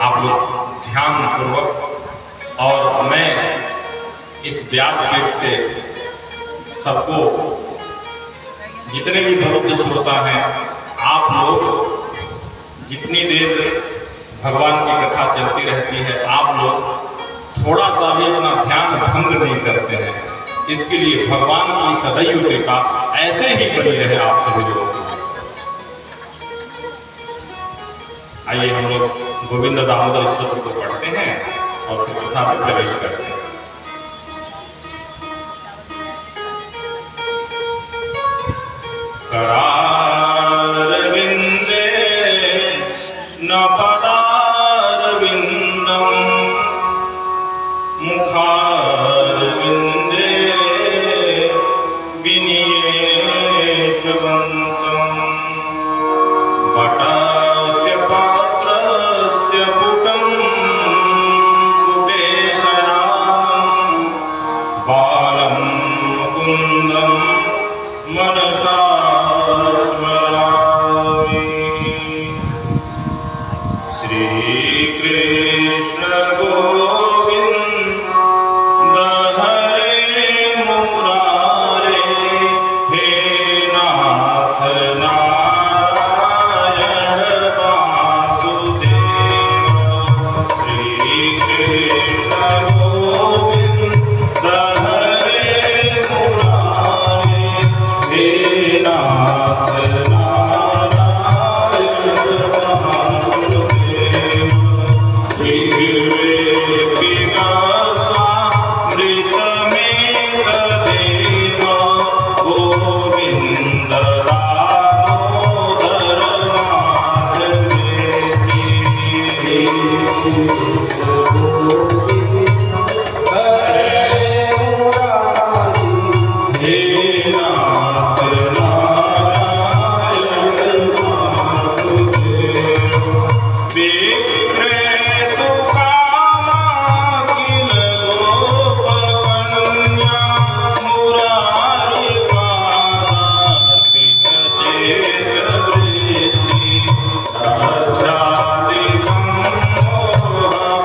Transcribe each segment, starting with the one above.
आप लोग ध्यान पूर्वक, और मैं इस व्यासपीठ से सबको, जितने भी भक्त श्रोता हैं, आप लोग जितनी देर भगवान की कथा चलती रहती है, आप लोग थोड़ा सा भी अपना ध्यान भंग नहीं करते हैं। इसके लिए भगवान की सदैव कृपा ऐसे ही बनी रहे आप सभी लोगों को। आइए हम लोग गोविंद दामोदर स्तोत्र को पढ़ते हैं और फिर कथा में प्रवेश करते हैं। करारविंदे न पदारविंदम मुखारविंदे विनियेशवंतम वटस्य पात्रस्य पुटं पुटेशयामि बालं मुकुन्दं मनसा स्मरामि। श्रीकृष्ण गोविंद हरे मुरारे, हे नाथ नारायण वासुदेव। श्रीकृष्ण गोविंद हरे मुरारे, हे नाथ नारायण वासुदेव। ऋग्वेदिका स्वामृतमेतदेव गोविन्द दामोदर माधवेति। हरे मुरारी, हे नाथ नारायण वासुदेव। विक्रेतु कामाखिल गोपकन्या, मुरारी पादार्पित चेतवृत्ति। आध्यात्मिकं मोहं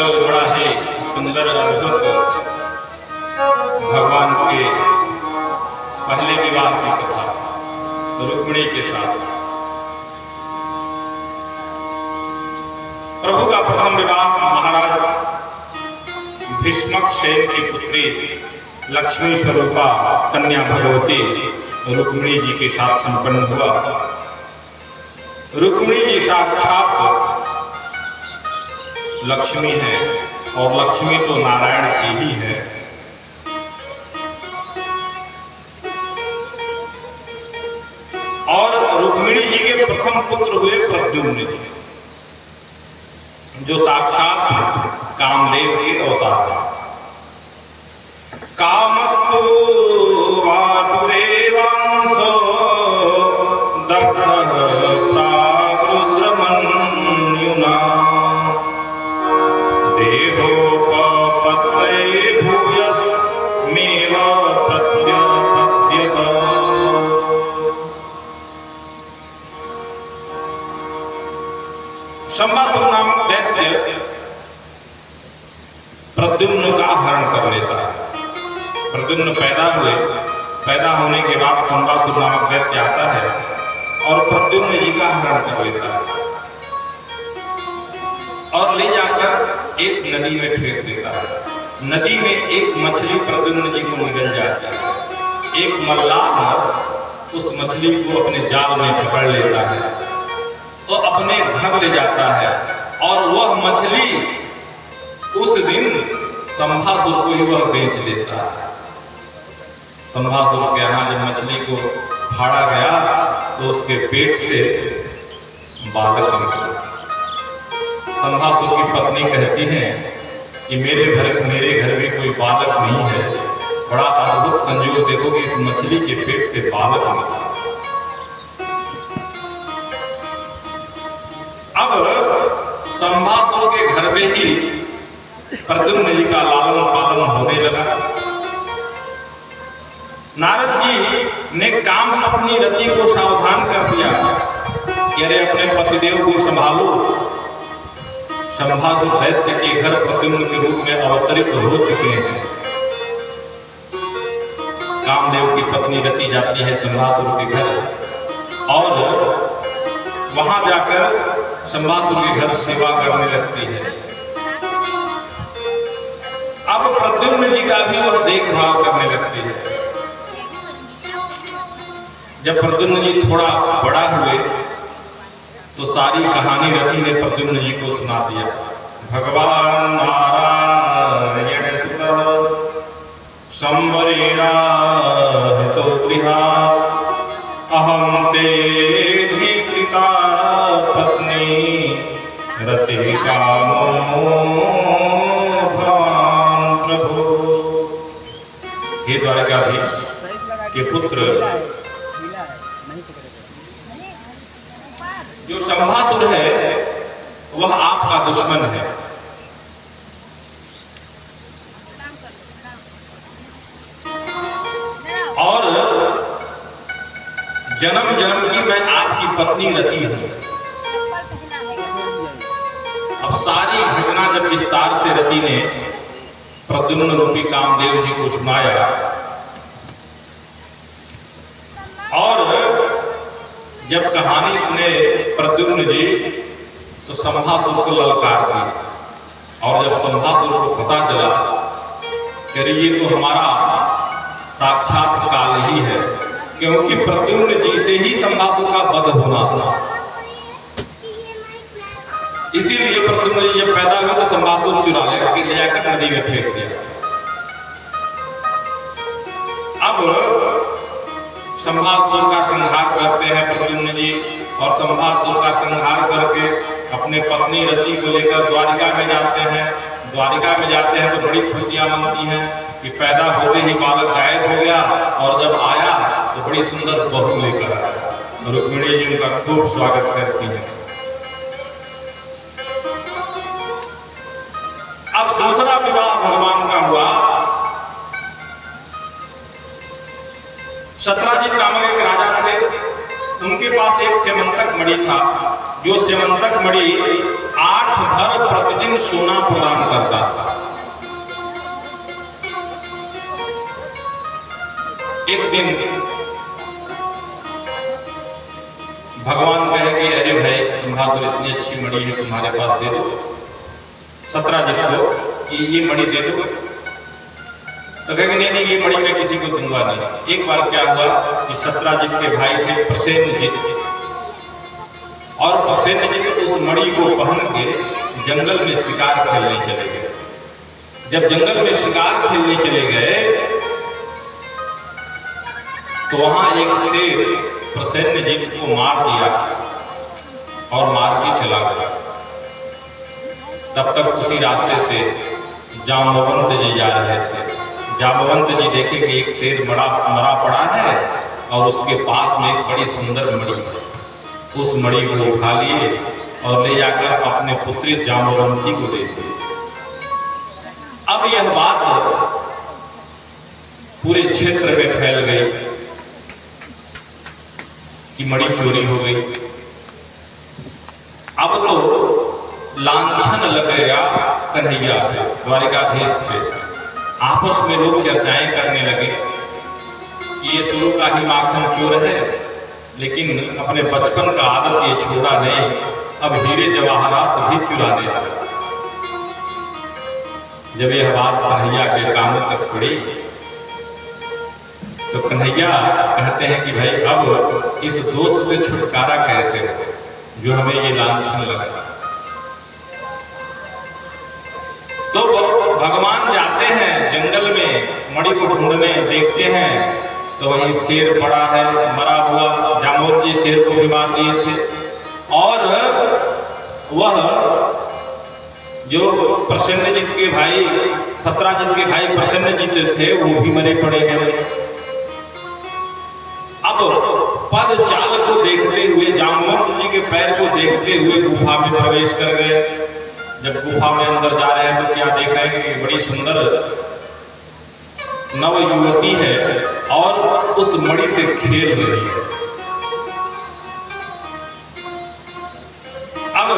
कल बड़ा ही सुंदर अद्भुत भगवान के पहले विवाह की कथा रुक्मिणी के साथ। प्रभु का प्रथम विवाह महाराज भीष्मक सेन की पुत्री लक्ष्मी स्वरूपा कन्या भगवती रुक्मिणी जी के साथ संपन्न हुआ। रुक्मिणी जी साक्षात लक्ष्मी है और लक्ष्मी तो नारायण की ही है। और रुक्मिणी जी के प्रथम पुत्र हुए प्रद्युम्न जी, जो साक्षात कामदेव के अवतार हैं। कामस्तु वासुदेवांसो दग्धः प्रागरुद्रमन्युना देहोपपत्तये भूयस्मेव प्रत्यपद्यत। शंबासुर नामक दैत्य प्रद्युम्न का हरण कर लेता है। प्रद्युम्न पैदा हुए, पैदा होने के बाद शंबासुर नामक दैत्य आता है और प्रद्युम्न जी का हरण कर लेता है और ले जाकर एक नदी में फेंक देता है। नदी में एक मछली प्रद्युम्न जी को निगल जाती है। एक मल्लाह उस मछली को अपने जाल में पकड़ लेता है तो अपने घर ले जाता है और वह मछली उस दिन शंभासुर को ही वह बेच देता है। शंभासुर के यहाँ जब मछली को फाड़ा गया तो उसके पेट से बालक निकला। शंभासुर की पत्नी कहती है कि मेरे घर में कोई बालक नहीं है। बड़ा अद्भुत संयोग देखो कि इस मछली के पेट से बालक निकला। अब शंभासुर के घर में ही प्रद्युम्न जी का लालन पालन होने लगा। नारद जी ने काम अपनी रति को सावधान कर दिया कि अरे अपने पतिदेव को संभालो। शंभासुर दैत्य के घर प्रद्युम्न के रूप में अवतरित हो चुके हैं। कामदेव की पत्नी रति जाती है शंभासुर के घर और वहां जाकर शंभासुर के घर सेवा करने लगती है। अब प्रद्युम्न जी का भी वह देखभाल करने लगती है। जब प्रद्युम्न जी थोड़ा बड़ा हुए तो सारी कहानी रति ने प्रद्युम्न जी को सुना दिया। भगवान नारायण सुतः संवरेणा हितो गृहात् अहं ते धीकृता पत्नी रति कामो भवान प्रभु। हे द्वारकाधीश के पुत्र, जो शंभासुर है वह आपका दुश्मन है। और जन्म जन्म की मैं आपकी पत्नी रति हूं। अब सारी घटना जब विस्तार से रति ने प्रद्युम्न रूपी कामदेव जी को सुनाया और जब कहानी सुने प्रद्युम्न जी तो शंभासुर को ललकार दी। और जब शंभासुर को पता चला कि ये तो हमारा साक्षात काल ही है, क्योंकि प्रद्युम्न जी से ही शंभासुर का वध होना था। इसीलिए प्रद्युम्न जी जब पैदा हुए तो शंभासुर चुरा ले जाकर नदी में फेंक दिया। अब शंभासुर का संहार करते हैं प्रद्युम्न जी और शंभासुर का संहार करके अपने पत्नी रति को लेकर द्वारिका में जाते हैं। द्वारिका में जाते हैं तो बड़ी खुशियां मनती हैं कि पैदा होते ही बालक गायब हो गया और जब आया तो बड़ी सुंदर बहू लेकर आया। रुक्मिणी जी उनका खूब स्वागत करती है। अब दूसरा विवाह भगवान का हुआ। शत्राजित नामक एक राजा थे, उनके पास एक सेमंतक मणि था। जो सेमंतक मणि 8 भर प्रतिदिन सोना प्रदान करता था। एक दिन भगवान कहे कि अरे भाई सिंहासुर, इतनी अच्छी मणि है तुम्हारे पास, दे दो सत्राजित को कि ये मणि दे दो। तो कहेंगे नहीं नहीं, ये मणि मैं किसी को दूंगा नहीं। एक बार क्या हुआ कि सत्राजित के भाई थे प्रसेनजित, और प्रसेनजित उस मणि को पहन के जंगल में शिकार खेलने चले गए। जब जंगल में शिकार खेलने चले गए तो वहां एक शेर प्रसेनजित को मार दिया और मार के चला गया। तब तक उसी रास्ते से जाम्बवंत जी जा रहे थे। जाम्बवंत जी देखे कि एक शेर मरा पड़ा है और उसके पास में एक बड़ी सुंदर मणि है। उस मणि को उठा लिए और ले जाकर अपने पुत्री जाम्बवंती को दे दी। अब यह बात पूरे क्षेत्र में फैल गई कि मणि चोरी हो गई। अब तो लांछन लग गया कन्हैया पे, द्वारिकाधीश पे। आपस में लोग चर्चाएं करने लगे कि ये शुरू का ही माखन चोर है, लेकिन अपने बचपन का आदत ये छोड़ा नहीं, अब हीरे जवाहरात भी चुराने लगा। जब यह बात कन्हैया के कानों तक पड़ी तो कन्हैया कहते हैं कि भाई अब इस दोष से छुटकारा कैसे हो जो हमें ये लांछन लगा। तो भगवान जाते हैं जंगल में मणि को ढूंढने, देखते हैं तो वहीं शेर पड़ा है मरा हुआ। जाम्बवंत जी शेर को भी मार दिए थे, और वह जो प्रसेनजित के भाई, सत्राजित के भाई प्रसेनजित थे, वो भी मरे पड़े हैं। अब पद चाल को देखते हुए, जाम्बवंत जी के पैर को देखते हुए गुफा में प्रवेश कर गए। जब गुफा में अंदर जा रहे हैं तो क्या देख रहे हैं कि बड़ी सुंदर नव युवती है और उस मणि से खेल रही है। अब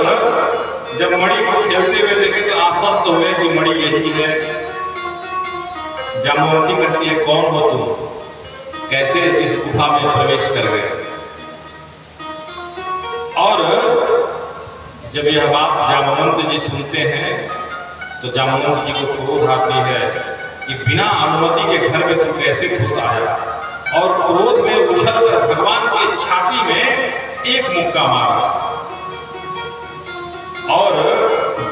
जब मणि को खेलते हुए देखे तो आश्वस्त हुए कि मणि यही है। जाम्बवंती कहती है, कौन हो तुम, कैसे इस गुफा में प्रवेश कर गए। और जब यह बात जाम्बवंत जी सुनते हैं तो जाम्बवंत जी को क्रोध आती है कि बिना अनुमति के घर में तुम कैसे घुस आया, और क्रोध में उछलकर भगवान की छाती में एक मुक्का मारा। और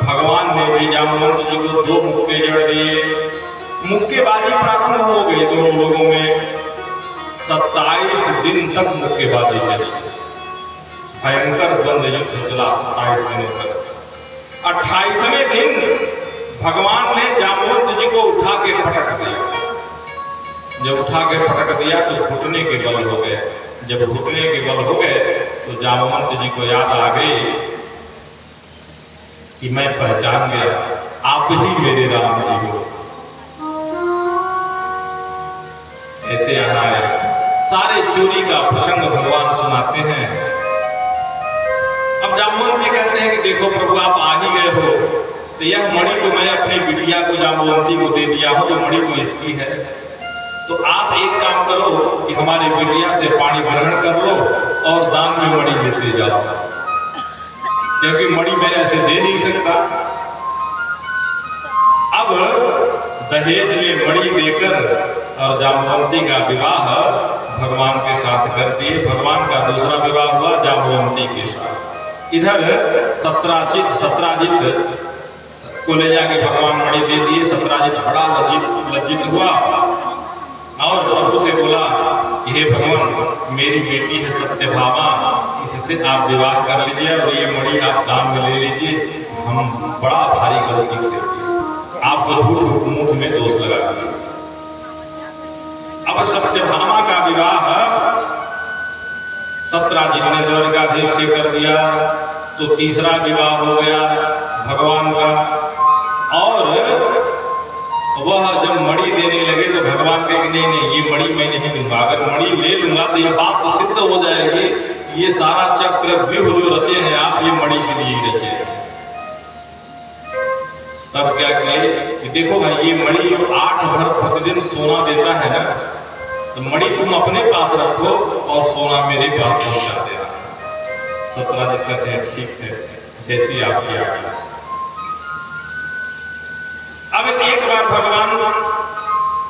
भगवान ने भी जाम्बवंत जी को 2 मुक्के जड़ दिए। मुक्केबाजी प्रारंभ हो गई दोनों लोगों में। 27 दिन तक मुक्केबाजी चली, भयंकर द्वंद्व युद्ध चला 27 दिनों तक। 28वें दिन भगवान ने जाम्बवंत जी को उठा के पटक दिया। जब उठा के पटक दिया तो घुटने के बल हो गए। जब घुटने के बल हो गए तो जाम्बवंत जी को याद आ गई कि मैं पहचान गया, आप ही मेरे राम जी हो। ऐसे यहाँ सारे चोरी का प्रसंग भगवान सुनाते हैं। अब जाम्बवंत जी कहते हैं कि देखो प्रभु, आप आ ही गए हो, तो यह मणि तो मैं अपनी बिटिया को जाम्बवंती को दे दिया हूं, तो मणि तो इसकी है। तो आप एक काम करो कि हमारी बिटिया से पानी ग्रहण कर लो और दान में मणि देते जाओ, क्योंकि मणि मैं ऐसे दे नहीं सकता। अब दहेज में मणि देकर और जाम्बवंती का विवाह भगवान के साथ कर दिए। भगवान का दूसरा विवाह हुआ जाम्बवंती के साथ। इधर सत्राजित को ले जाके भगवान मणि दे दिए। सत्राजित बड़ा लज्जित हुआ और प्रभु से बोला कि हे भगवान, मेरी बेटी है सत्यभामा, इससे आप विवाह कर लीजिए और ये मणि आप दान में ले लीजिए। हम बड़ा भारी गलती कर दी, आपको झूठ मूठ में दोष लगा दिया। अब सत्यभामा का विवाह सत्राजित ने द्वारिकाधीश से कर दिया, तो तीसरा विवाह हो गया भगवान का। और वह जब मणि देने लगे तो भगवान कहे नहीं नहीं, ये मणि मैं नहीं लूंगा। अगर मणि ले लूंगा तो ये बात तो सिद्ध हो जाएगी, ये सारा चक्र व्यूह जो रचे हैं आप, ये मणि के लिए ही रचे हैं। तब क्या किए कि देखो भाई, ये मणि 8 भर प्रतिदिन सोना देता है ना, तो मणि तुम अपने पास रखो और सोना मेरे पास पहुंचा देना। सतराजी कहते हैं ठीक है, जैसी आपकी आज्ञा। अब एक बार भगवान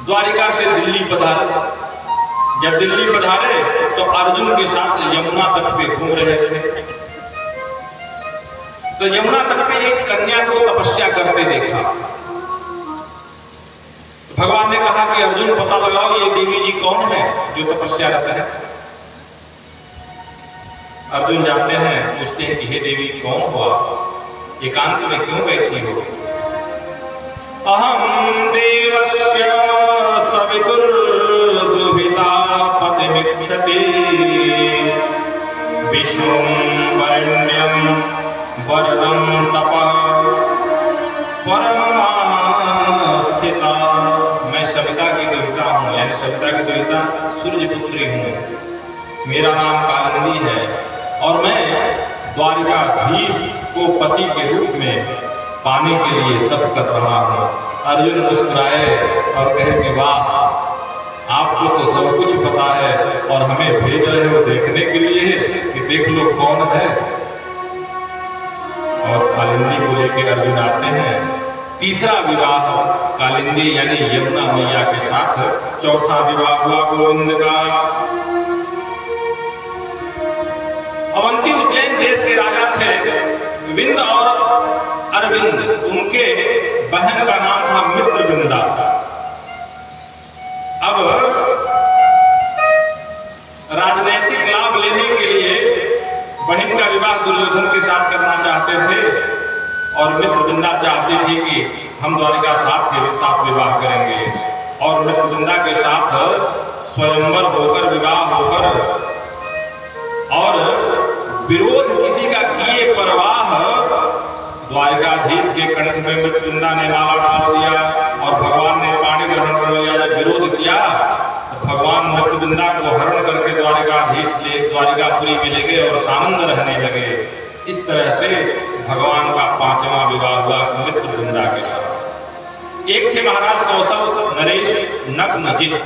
द्वारिका से दिल्ली पधारे। जब दिल्ली पधारे तो अर्जुन के साथ यमुना तट पे घूम रहे थे। तो यमुना तट पे एक कन्या को तपस्या करते देखा। भगवान ने कहा कि अर्जुन, पता लगाओ ये देवी जी कौन है जो तपस्यारत है। अर्जुन जाते हैं, पूछते हैं कि हे देवी कौन हो आप, एकांत में क्यों बैठी हो। अहम देवस्य सवितुर्दुहिता पतिमिच्छति विश्वं वरेण्यं वरदं तपः परममा स्थिता। मैं सविता की दुहिता हूँ, यानी सविता की दुहिता सूर्य पुत्री हूँ। मेरा नाम कालिंदी है और मैं द्वारिकाधीश को पति के रूप में पाने के लिए तप कर रहा हूँ। अर्जुन मुस्कुराए और कहे कि वाह, आपको तो सब कुछ पता है और हमें भेज रहे हो देखने के लिए कि देख लो कौन है। और कालिंदी को लेकर अर्जुन आते हैं। तीसरा विवाह कालिंदी यानी यमुना मैया के साथ, चौथा विवाह हुआ गोविंद का। अवंती उज्जैन देश के राजा थे विंद और अरविंद। उनके बहन का नाम था मित्रविंदा। अब राजनीतिक लाभ लेने के लिए बहन का विवाह दुर्योधन के साथ करना चाहते थे और मित्रविंदा चाहती थी कि हम द्वारिका के साथ विवाह करेंगे। और मित्रविंदा के साथ स्वयंवर होकर, विवाह होकर और विरोध किसी का किए परवाह द्वारिकाधीश के कंठ में मित्रविंदा ने माला डाल दिया और भगवान ने पाणी ग्रहण कर लिया। जब विरोध किया तो भगवान मित्रविंदा को हरण करके द्वारिकाधीश ले द्वारिकापुरी में ले गए और सानंद रहने लगे। इस तरह से भगवान का 5वां विवाह हुआ मित्रविंदा के साथ। एक थे महाराज कौशल नरेश नग्नजित,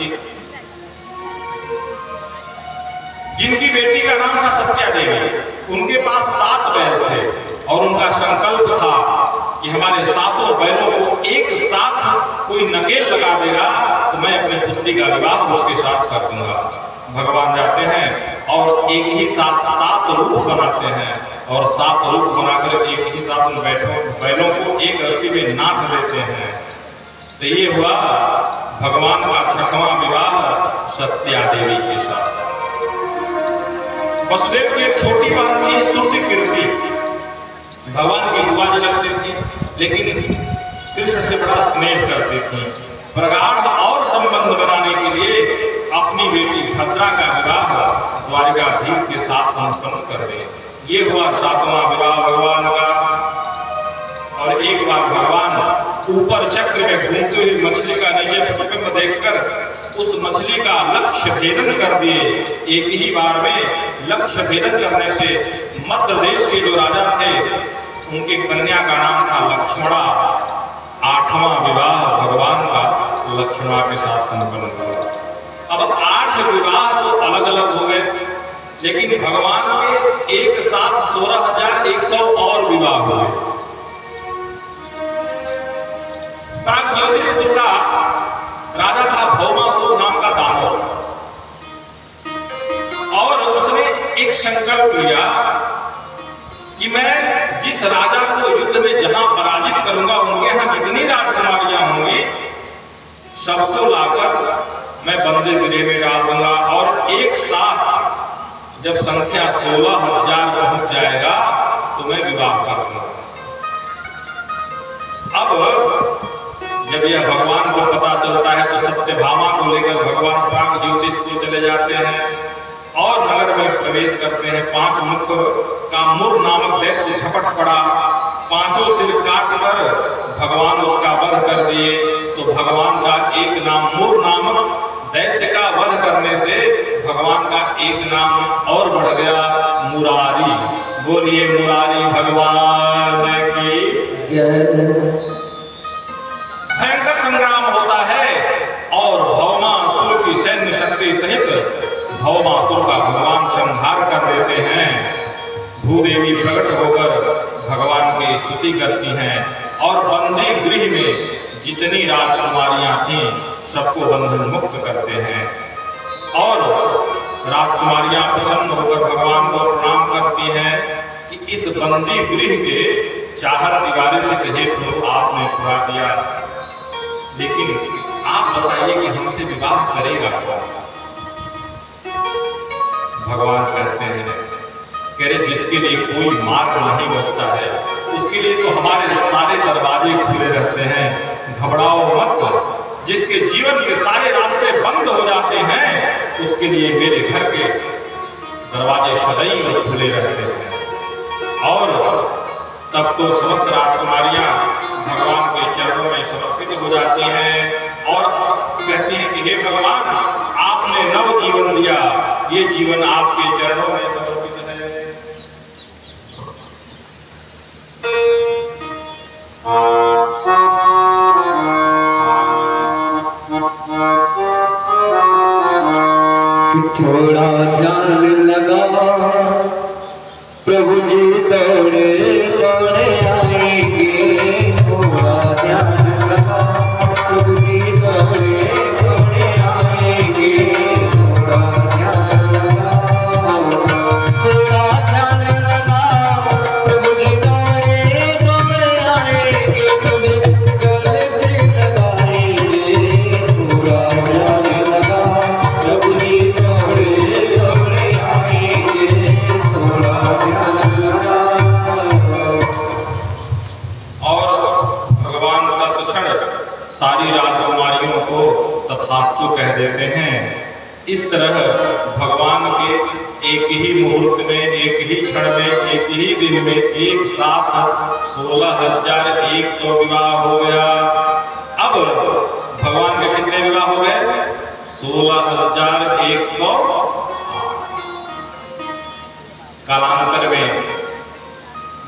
जिनकी बेटी का नाम था सत्या देवी। उनके पास 7 बैल थे और उनका संकल्प था कि हमारे 7 बैलों को एक साथ कोई नकेल लगा देगा तो मैं अपनी पुत्री का विवाह उसके साथ कर दूंगा। भगवान जाते हैं और एक ही साथ 7 रूप बनाते हैं और 7 रूप बनाकर एक ही साथ उन बैलों को एक रस्सी में नाथ देते हैं। तो ये हुआ भगवान का 6वां विवाह सत्या देवी के साथ। वसुदेव की एक छोटी बहन थी श्रुति कीर्ति, भगवान की बुआ लगती थी लेकिन कृष्ण से बड़ा स्नेह करती थी। प्रगाढ़ और संबंध बनाने के लिए अपनी बेटी भद्रा का विवाह द्वारिकाधीश के साथ संपन्न कर दे। ये हुआ 7वां विवाह भगवान का। और एक बार भगवान ऊपर चक्र में घूमते हुए मछली का नीचे प्रतिबिंब देखकर उस मछली का लक्ष्य भेदन कर दिए। एक ही बार में लक्ष्य भेदन करने से मध्य देश के जो राजा थे उनकी कन्या का नाम था लक्ष्मणा। 8वां विवाह भगवान का लक्ष्मणा के साथ संपन्न हुआ। अब 8 विवाह तो अलग अलग हो गए लेकिन भगवान के एक साथ 16,100 और विवाह हुए। प्राग ज्योतिषपुर का राजा था भौमासुर नाम का दानव और उसने एक संकल्प लिया कि मैं जिस राजा को युद्ध में जहां पराजित करूंगा उनके यहां जितनी राजकुमारियां होंगी सबको लाकर मैं बंदीगृह में डाल दूंगा और एक साथ जब संख्या 16,000 पहुंच जाएगा तो मैं विवाह कर दूंगा। अब जब यह भगवान को पता चलता है तो सत्यभामा को लेकर भगवान प्राग ज्योतिषपुर चले जाते हैं और नगर में प्रवेश करते हैं। 5 मुख का मुर नामक दैत्य झपट पड़ा, 5 सिर काट कर भगवान उसका वध कर दिए। तो भगवान का एक नाम मुर नामक दैत्य का वध करने से भगवान का एक नाम और बढ़ गया मुरारी। बोलिए मुरारी भगवान की जय। भूदेवी प्रकट होकर भगवान की स्तुति करती हैं और बंदी गृह में जितनी राजकुमारियां थीं सबको बंधन मुक्त करते हैं। और राजकुमारियां प्रसन्न होकर भगवान को प्रणाम करती हैं कि इस बंदी गृह के चाहत दीवारी से कहे तो आपने छुड़ा दिया, लेकिन आप बताइए कि हमसे विवाह करेगा कौन? भगवान कहते हैं कह रहे जिसके लिए कोई मार्ग नहीं बचता है उसके लिए तो हमारे सारे दरवाजे खुले रहते हैं, घबराओ मत। जिसके जीवन के सारे रास्ते बंद हो जाते हैं उसके लिए मेरे घर के दरवाजे सदैव खुले रहते हैं। और तब तो समस्त राजकुमारियां भगवान के चरणों में समर्पित हो जाती हैं और कहती हैं कि हे भगवान, आपने नव जीवन दिया, ये जीवन आपके चरणों में समर्पित है। थोड़ा ध्यान लगा प्रभु जी दौड़े दौड़े आएंगे, थोड़ा ध्यान लगा प्रभु जी दौड़े दौड़े आएंगे, थोड़ा ध्यान लगा, थोड़ा ध्यान लगा प्रभु जी दौड़े दौड़े आएंगे, तुझे गले से लगाएंगे, थोड़ा ध्यान लगा प्रभु जी दौड़े दौड़े आएंगे, थोड़ा ध्यान लगा। और भगवान तत्क्षण सारी राजकुमारियों को तथास्तु कह देते हैं। इस तरह भगवान के एक ही मुहूर्त में, एक ही क्षण में, एक ही दिन में एक साथ 16,100 विवाह हो गया। अब भगवान के कितने विवाह हो गए? 16,100। कालांतर में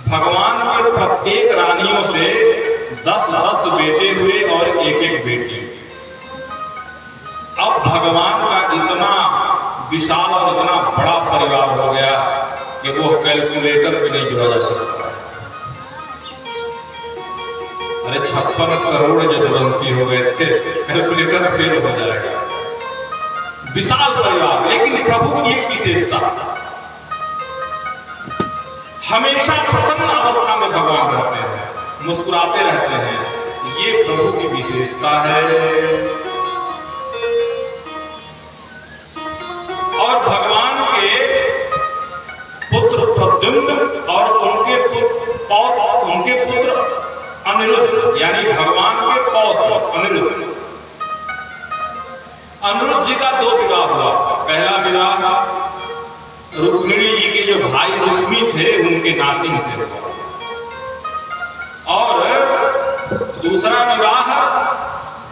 भगवान के प्रत्येक रानियों से 10-10 बेटे हुए और एक बेटी। अब भगवान का इतना विशाल और इतना बड़ा परिवार हो गया कि वो कैलकुलेटर पे नहीं जोड़ा जा सकता। अरे 56 करोड़ यदुवंशी हो गए थे, कैलकुलेटर फेल हो जाएगा। विशाल परिवार, लेकिन प्रभु की एक विशेषता, हमेशा प्रसन्न अवस्था में भगवान रहते हैं, मुस्कुराते रहते हैं। ये प्रभु की विशेषता है। और भगवान के पुत्र प्रद्युम्न और उनके पुत्र अनिरुद्ध, यानी भगवान के पौत्र अनिरुद्ध, अनिरुद्ध जी का 2 विवाह हुआ। पहला विवाह रुक्मिणी जी के जो भाई रुक्मी थे उनके नातिन से हुआ, और दूसरा विवाह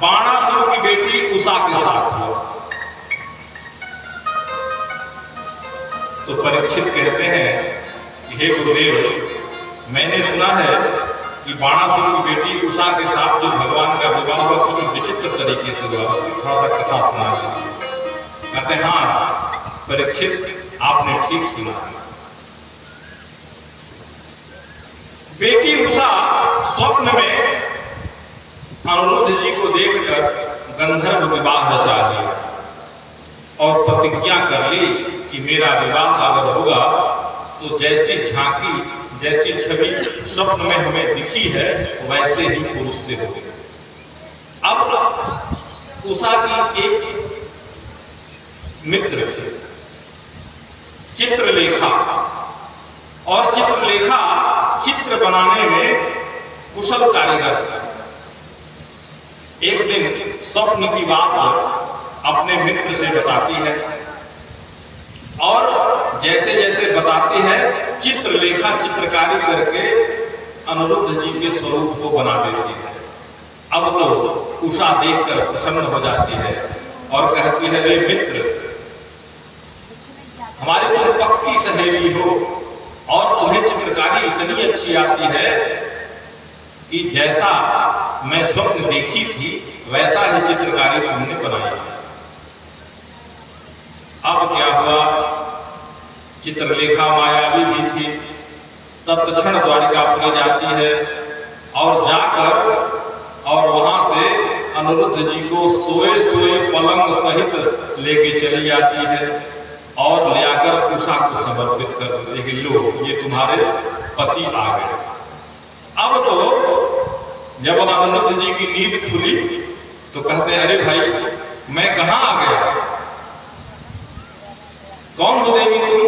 बाणासुर की बेटी उषा के साथ हुआ। तो परीक्षित कहते हैं हे गुरुदेव, मैंने सुना है कि बाणासुर की बेटी उषा के साथ जो भगवान का विवाह हुआ कुछ विचित्र तरीके से हुआ, उसकी थोड़ा सा कथा सुना दीजिए। कहते हैं हाँ परीक्षित, आपने ठीक सुना। बेटी उषा स्वप्न में अनिरुद्ध जी को देखकर गंधर्व विवाह रचा लिया और प्रतिज्ञा कर ली कि मेरा विवाह अगर होगा तो जैसी झांकी, जैसी छवि स्वप्न में हमें दिखी है वैसे ही पुरुष से होगी। अब उषा की एक मित्र थे चित्रलेखा, और चित्रलेखा चित्र बनाने में कुशल कारीगर थे। एक दिन स्वप्न की बात अपने मित्र से बताती है और जैसे जैसे बताती है चित्रलेखा चित्रकारी करके अनिरुद्ध जी के स्वरूप को बना देती है। अब तो उषा देखकर प्रसन्न हो जाती है और कहती है रे मित्र, हमारी तुम पक्की सहेली हो और तुम्हें चित्रकारी इतनी अच्छी आती है कि जैसा मैं स्वप्न देखी थी वैसा ही चित्रकारी तुमने बनाई। अब क्या हुआ, चित्रलेखा मायावी भी थी, तत्क्षण द्वारिकापुरी जाती है और जाकर और वहां से अनिरुद्ध जी को सोए सोए पलंग सहित लेके चली जाती है और ले आकर उषा को समर्पित कर देती है कि लो ये तुम्हारे पति आ गए। अब तो जब अनिरुद्ध जी की नींद खुली तो कहते हैं अरे भाई मैं कहां आ गया, कौन हो देवी तुम?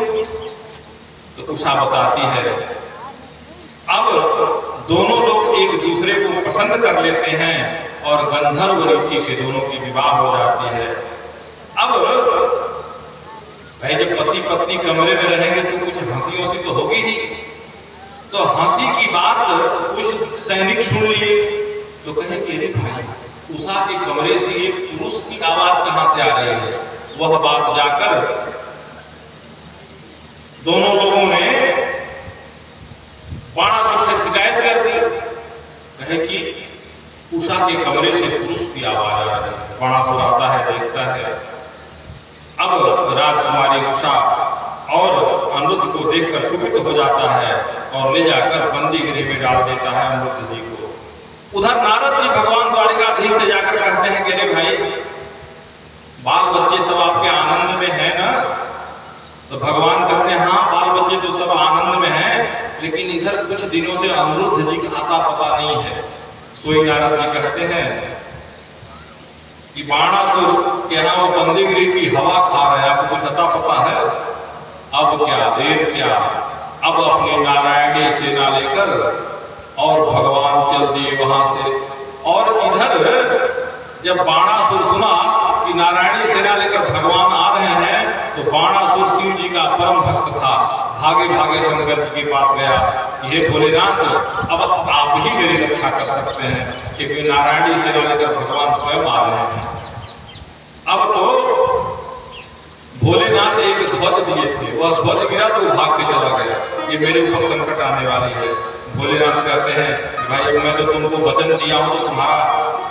तो उषा बताती है अब दोनों लोग एक दूसरे को पसंद कर लेते हैं और गंधर्व रीति से दोनों की विवाह हो जाती है। अब भाई जब पति पत्नी कमरे में रहेंगे तो कुछ हंसी हंसी तो होगी ही, तो हंसी की बात कुछ सैनिक सुन लिए तो कहे कि अरे भाई उषा के कमरे से एक पुरुष की आवाज कहां से आ रही है। वह बात जाकर दोनों लोगों ने बाणासुर से शिकायत कर दी, कहे कि उषा के कमरे से पुरुष की आवाज आ रही है। बाणासुर आता है, देखता है। अब राजकुमारी उषा और अनिरुद्ध को देखकर कुपित हो जाता है और ले जाकर बंदी गृह में डाल देता है अनिरुद्ध जी को। उधर नारद जी भगवान द्वारिकाधीश से जाकर कहते हैं कि अरे भाई बाल बच्चे सब आपके आनंद में है ना? तो भगवान कहते हैं हाँ बाल बच्चे तो सब आनंद में हैं, लेकिन इधर कुछ दिनों से अनिरुद्ध जी का आता पता नहीं है। सोई नारद जी कहते हैं कि बाणासुर के यहाँ वो बंदीगिरी की हवा खा रहे हैं, आपको कुछ अता पता है? अब क्या देर क्या, अब अपनी नारायणी सेना लेकर और भगवान चल दिए वहां से। और इधर जब बाणासुर सुना कि नारायणी सेना लेकर भगवान आ रहे हैं तो बाणासुर शिव जी का परम भक्त था, भागे भागे शंकर जी के पास गया, ये भोलेनाथ अब आप ही मेरी रक्षा कर सकते हैं क्योंकि नारायणी सेना लेकर भगवान स्वयं आ रहे हैं। अब तो भोलेनाथ एक ध्वज दिए थे, वह ध्वज गिरा तो भाग के चला गया, ये मेरे ऊपर संकट आने वाली है। भोलेनाथ कहते हैं भाई मैं तो तुमको वचन दिया हूं तो तुम्हारा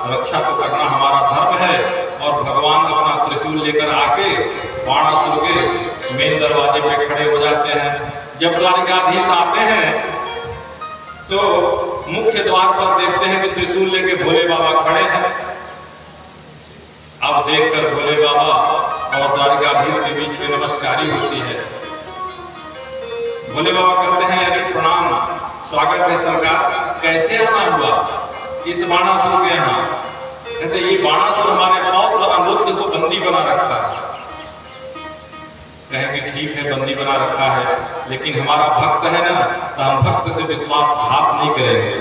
रक्षा तो करना हमारा धर्म है। और भगवान अपना त्रिशूल लेकर आके बाणासुर के मेन दरवाजे पे खड़े हो जाते हैं। जब द्वारिकाधीश आते हैं तो मुख्य द्वार पर देखते हैं कि त्रिशूल लेके भोले बाबा खड़े हैं। अब देखकर भोले बाबा और द्वारिकाधीश के बीच में नमस्कारी होती है। भोले बाबा कहते हैं अरे प्रणाम, स्वागत है सरकार, कैसे आना हुआ इस बाणासुर के यहाँ? कहते ये बाणासुर हमारे पौत्र अनिरुद्ध को बंदी बना रखा है। कहेंगे ठीक है बंदी बना रखा है, लेकिन हमारा भक्त है ना, तो हम भक्त से विश्वासघात नहीं करेंगे।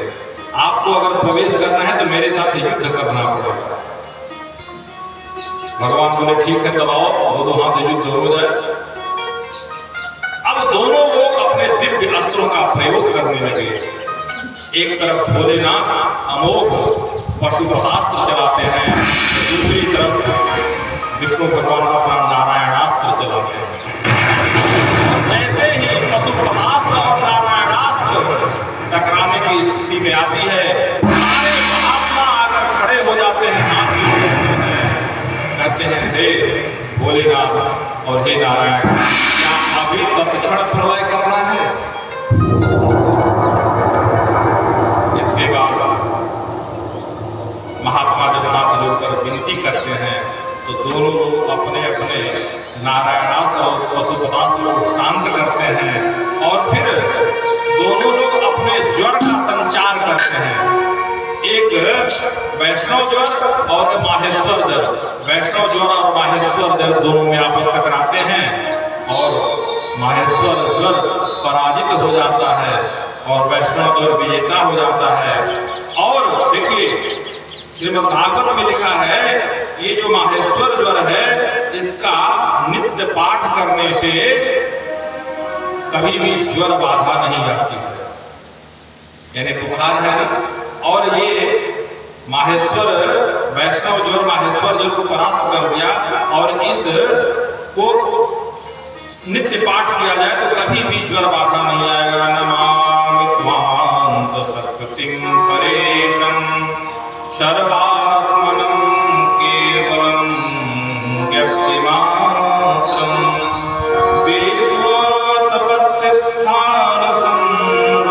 आपको अगर प्रवेश करना है तो मेरे साथ युद्ध करना पड़ेगा। भगवान बोले ठीक है दबाओ, दोनों हाथ युद्ध हो जाए। अब दोनों लोग अपने दिव्य अस्त्रों का प्रयोग करने लगे। एक तरफ भोलेनाथ अमोघ पशुपतास्त्र चलाते हैं, दूसरी तरफ विष्णु भगवान अपना नारायणास्त्र चलाते हैं। और जैसे ही पशुपतास्त्र और नारायणास्त्र टकराने की स्थिति में आती है, सारे महात्मा आकर खड़े हो जाते हैं, हाथ जोड़ते हैं, कहते हैं हे भोलेनाथ और हे नारायण, क्या अभी तत्क्षण प्रलय करना है? इसके बाद महात्मा जब हाथ जोड़कर विनती करते हैं तो दोनों लोग अपने अपने नारायणास्त्र और पशुपतास्त्र को शांत करते हैं और फिर दोनों लोग अपने ज्वर का संचार करते हैं। एक वैष्णव ज्वर और माहेश्वर ज्वर, वैष्णव ज्वर और माहेश्वर ज्वर दोनों में आपस टकराते हैं और माहेश्वर ज्वर पराजित हो जाता है और वैष्णव ज्वर विजेता हो जाता है। और देखिए श्रीमद् भागवत में लिखा है ये जो माहेश्वर ज्वर है इसका नित्य पाठ करने से कभी भी ज्वर बाधा नहीं आती है, यानी बुखार है ना। और ये माहेश्वर वैष्णव ज्वर माहेश्वर ज्वर को परास्त कर दिया और इस को नित्य पाठ किया जाए तो कभी भी ज्वर बाधा नहीं आएगा। नमामि त्वां शक्तिं परेशं सर्वात्मनं केवलं व्यक्तिमात्रं विश्वोत्पत्तिस्थानसंभूतं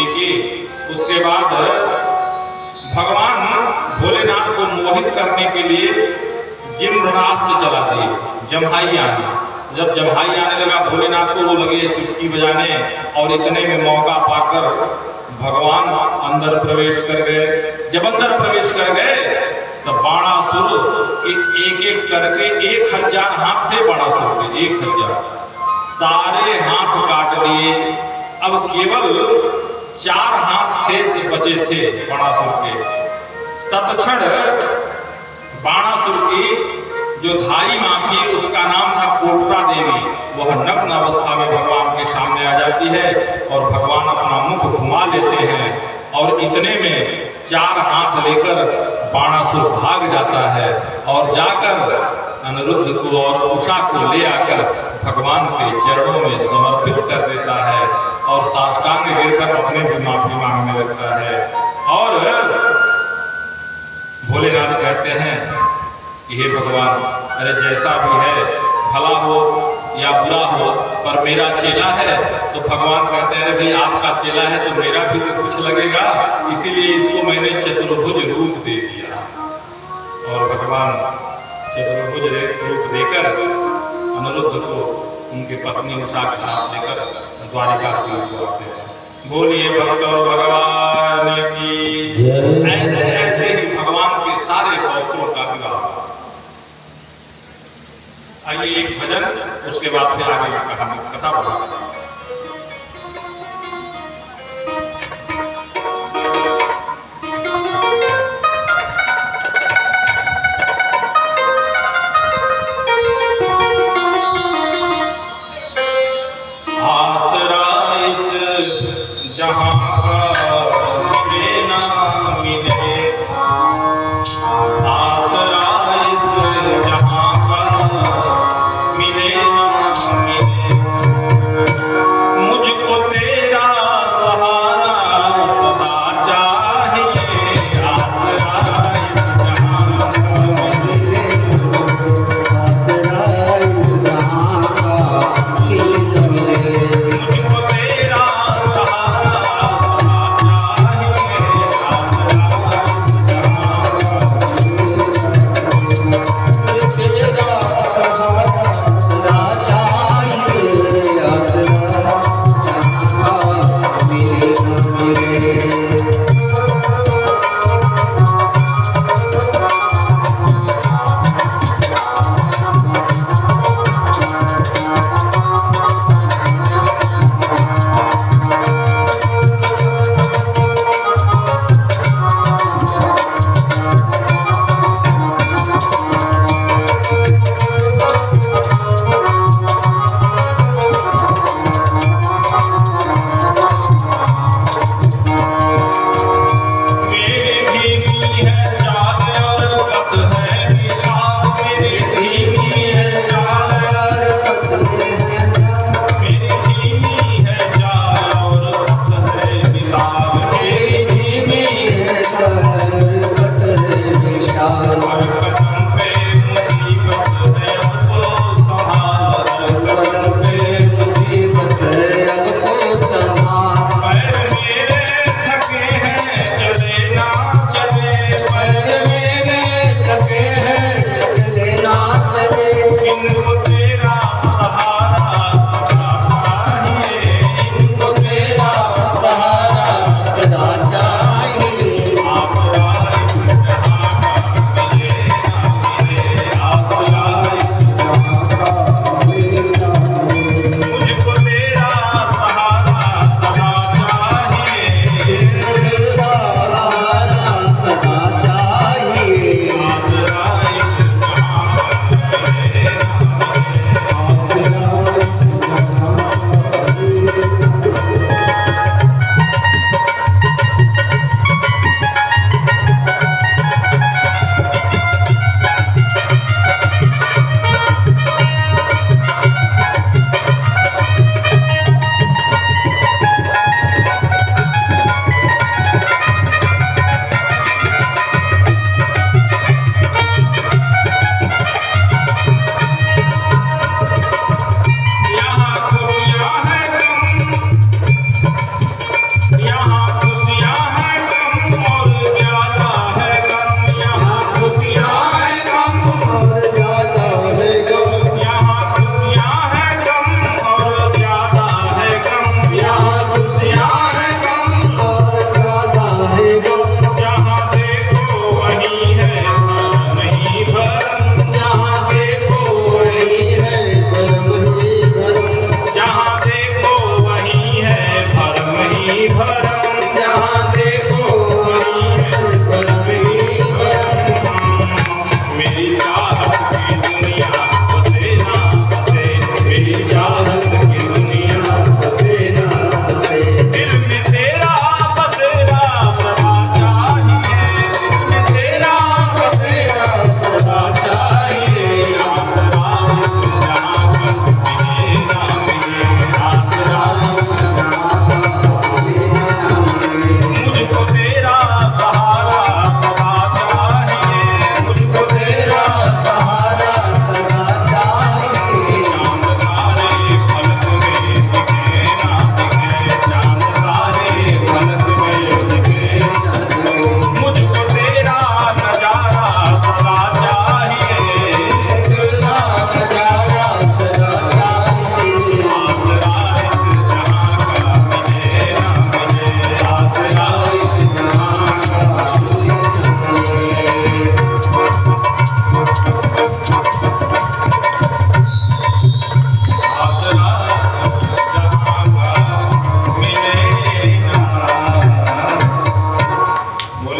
स्तुति की। उसके बाद भगवान भोलेनाथ को मोहित करने के लिए जिम्रास्त्र चला दिए, जम्हाई आने। जब जम्हाई आने लगा भोलेनाथ को, वो लगे चुटकी बजाने, और इतने में मौका पाकर भगवान अंदर प्रवेश कर गए। जब अंदर प्रवेश कर गए तो बाणासुर एक एक करके 1000 हाथ थे बाणासुर के, 1000 सारे हाथ काट दिए। अब केवल 4 हाथ शेष बचे थे बाणासुर के। तत्क्षण बाणासुर की जो धारी मां थी, उसका नाम था कोटरा देवी, वह नग्न अवस्था में भगवान के सामने आ जाती है और भगवान अपना मुख घुमा लेते हैं, और इतने में 4 हाथ लेकर बाणासुर भाग जाता है और जाकर अनिरुद्ध को और उषा को ले आकर भगवान के चरणों में समर्पित कर देता है और साष्टांग गिरकर अपने भी माफी मांगने लगता है। और भोलेनाथ कहते हैं कि हे भगवान, अरे जैसा भी है, भला हो या बुरा हो, पर मेरा चेला है। तो भगवान कहते हैं, अरे भाई आपका चेला है तो मेरा भी तो कुछ लगेगा, इसीलिए इसको मैंने चतुर्भुज रूप दे दिया। और भगवान चतुर्भुज रूप देकर अनिरुद्ध को उनकी पत्नी उषा के साथ लेकर द्वारिका की ओर आते हैं। बोलिए भक्तों भगवान की। ऐसे ऐसे ही भगवान के सारे पौत्रों का विवाह। आइए एक भजन, उसके बाद फिर आगे की कहानी कथा बढ़ाते हैं। आसरा इस जहां का मिले ना मिले, आसरा इस जहां का मिले ना मिले,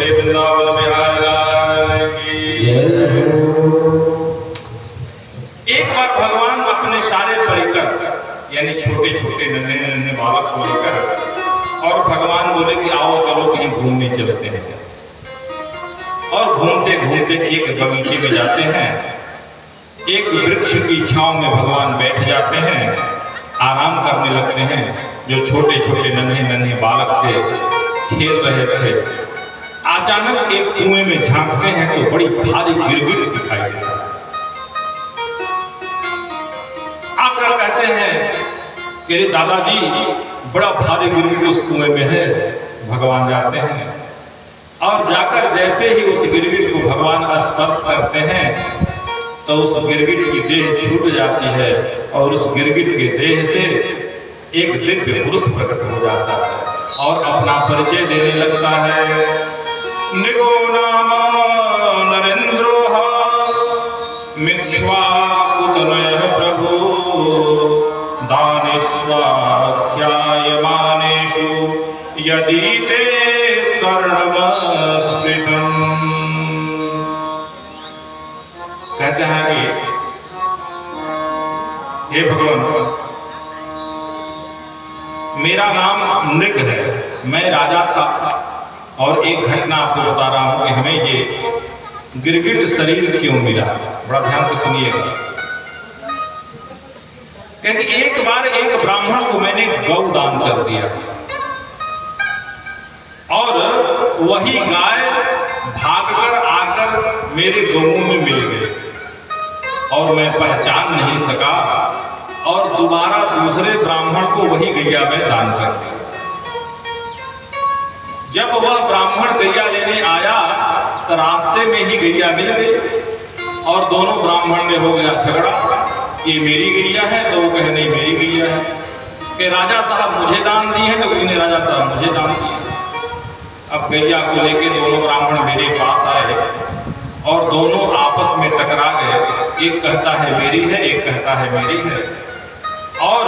बोले वृंदावन बिहारी लाल की। एक बार भगवान अपने सारे परिकर यानी छोटे छोटे नन्हे नन्हे बालक को लेकर और भगवान बोले कि आओ चलो कहीं घूमने चलते हैं। और घूमते घूमते एक बगीचे में जाते हैं। एक वृक्ष की छांव में भगवान बैठ जाते हैं, आराम करने लगते हैं। जो छोटे छोटे नन्हे नन्हे बालक थे खेल रहे थे। अचानक एक कुएं में झांकते हैं तो बड़ी भारी गिरगिट दिखाई देती है। आकर कहते हैं कि अरे दादाजी बड़ा भारी गिरगिट उस कुएं में है। भगवान जाते हैं और जाकर जैसे ही उस गिरगिट को भगवान स्पर्श करते हैं तो उस गिरगिट की देह छूट जाती है और उस गिरगिट के देह से एक दिव्य पुरुष प्रकट हो जाता है और अपना परिचय देने लगता है। निगो नाम नरेंद्रो मिक्ष्वाकुतनय प्रभु दानेष्वाख्यायमानेषु यदि ते कर्णमस्पृशम्। कहते हैं कि हे भगवान, मेरा नाम नृग है, मैं राजा था और एक घटना आपको बता रहा हूं कि हमें ये गिरगिट शरीर क्यों मिला। बड़ा ध्यान से सुनिएगा। क्योंकि एक बार एक ब्राह्मण को मैंने गौ दान कर दिया और वही गाय भागकर आकर मेरे गौओं में मिल गई और मैं पहचान नहीं सका और दोबारा दूसरे ब्राह्मण को वही गैया में दान कर दी। जब वह ब्राह्मण गैया लेने आया तो रास्ते में ही गैया मिल गई और दोनों ब्राह्मण में हो गया झगड़ा। ये मेरी गैया है तो वो कहे नहीं मेरी गैया है। कि राजा साहब मुझे दान दी है तो कहने राजा साहब मुझे दान दी। अब गैया को लेके दोनों ब्राह्मण मेरे पास आए और दोनों आपस में टकरा गए। एक कहता है मेरी है, एक कहता है मेरी है। और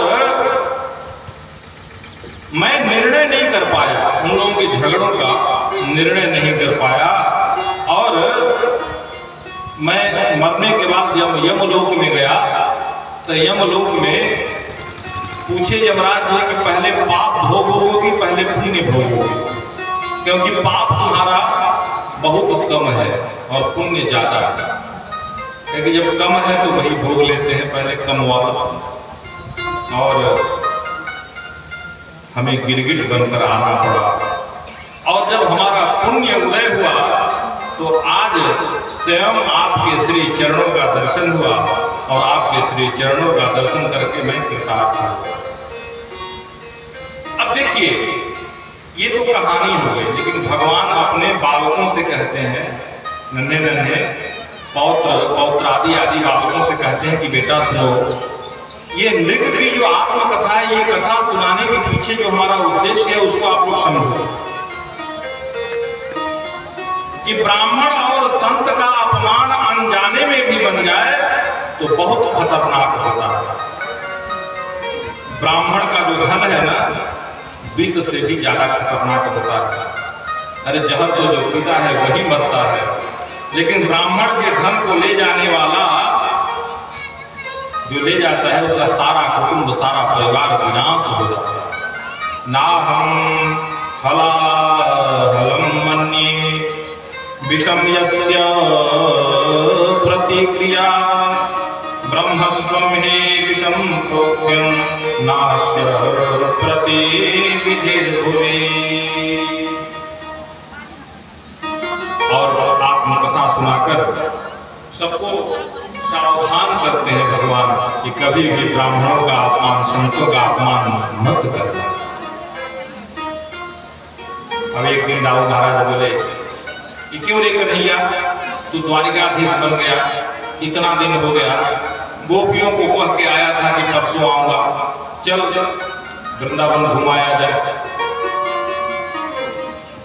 मैं निर्णय नहीं कर पाया, उन लोगों के झगड़ों का निर्णय नहीं कर पाया। और मैं मरने के बाद जब यमलोक में गया तो यमलोक में पूछे यमराज जी कि पहले पाप भोगोगे कि पहले पुण्य भोगोगे, क्योंकि पाप तुम्हारा बहुत कम है और पुण्य ज्यादा है। क्योंकि जब कम है तो वही भोग लेते हैं पहले कम वाला। और हमें गिरगिट बनकर आना पड़ा और जब हमारा पुण्य उदय हुआ तो आज स्वयं आपके श्री चरणों का दर्शन हुआ और आपके श्री चरणों का दर्शन करके मैं कृतार्थ हूं। अब देखिए ये तो कहानी हो गई, लेकिन भगवान अपने बालकों से कहते हैं, नन्हे नन्हे पौत्र आदि बालकों से कहते हैं कि बेटा सुनो, ये नृग की जो आत्मकथा है, ये कथा सुनाने के पीछे जो हमारा उद्देश्य है उसको आप लोग समझो कि ब्राह्मण और संत का अपमान अनजाने में भी बन जाए तो बहुत खतरनाक होता है। ब्राह्मण का जो धन है ना, विष से भी ज्यादा खतरनाक होता है। अरे जहर तो जो पीता है वही मरता है, लेकिन ब्राह्मण के धन को ले जाने वाला जो ले जाता है उसका सारा कुटुंब सारा परिवार विनाश हो जाता है। ना हम हलाहलम मन्ये विषम यस्य प्रतिक्रिया ब्रह्मस्वं हे विषम प्रोक्त्यं नास्य प्रतिविधिर्भुवि। और आत्मकथा सुनाकर सबको सावधान करते हैं भगवान कि कभी भी ब्राह्मणों का अपमान, संतों का अपमान मत करना। अब एक दिन दाऊद महाराज बोले कि क्यों रे कन्हैया तू द्वारिकाधीश बन गया, इतना दिन हो गया, गोपियों को कह के आया था कि परसों आऊंगा, चल वृंदावन घुमाया जाए।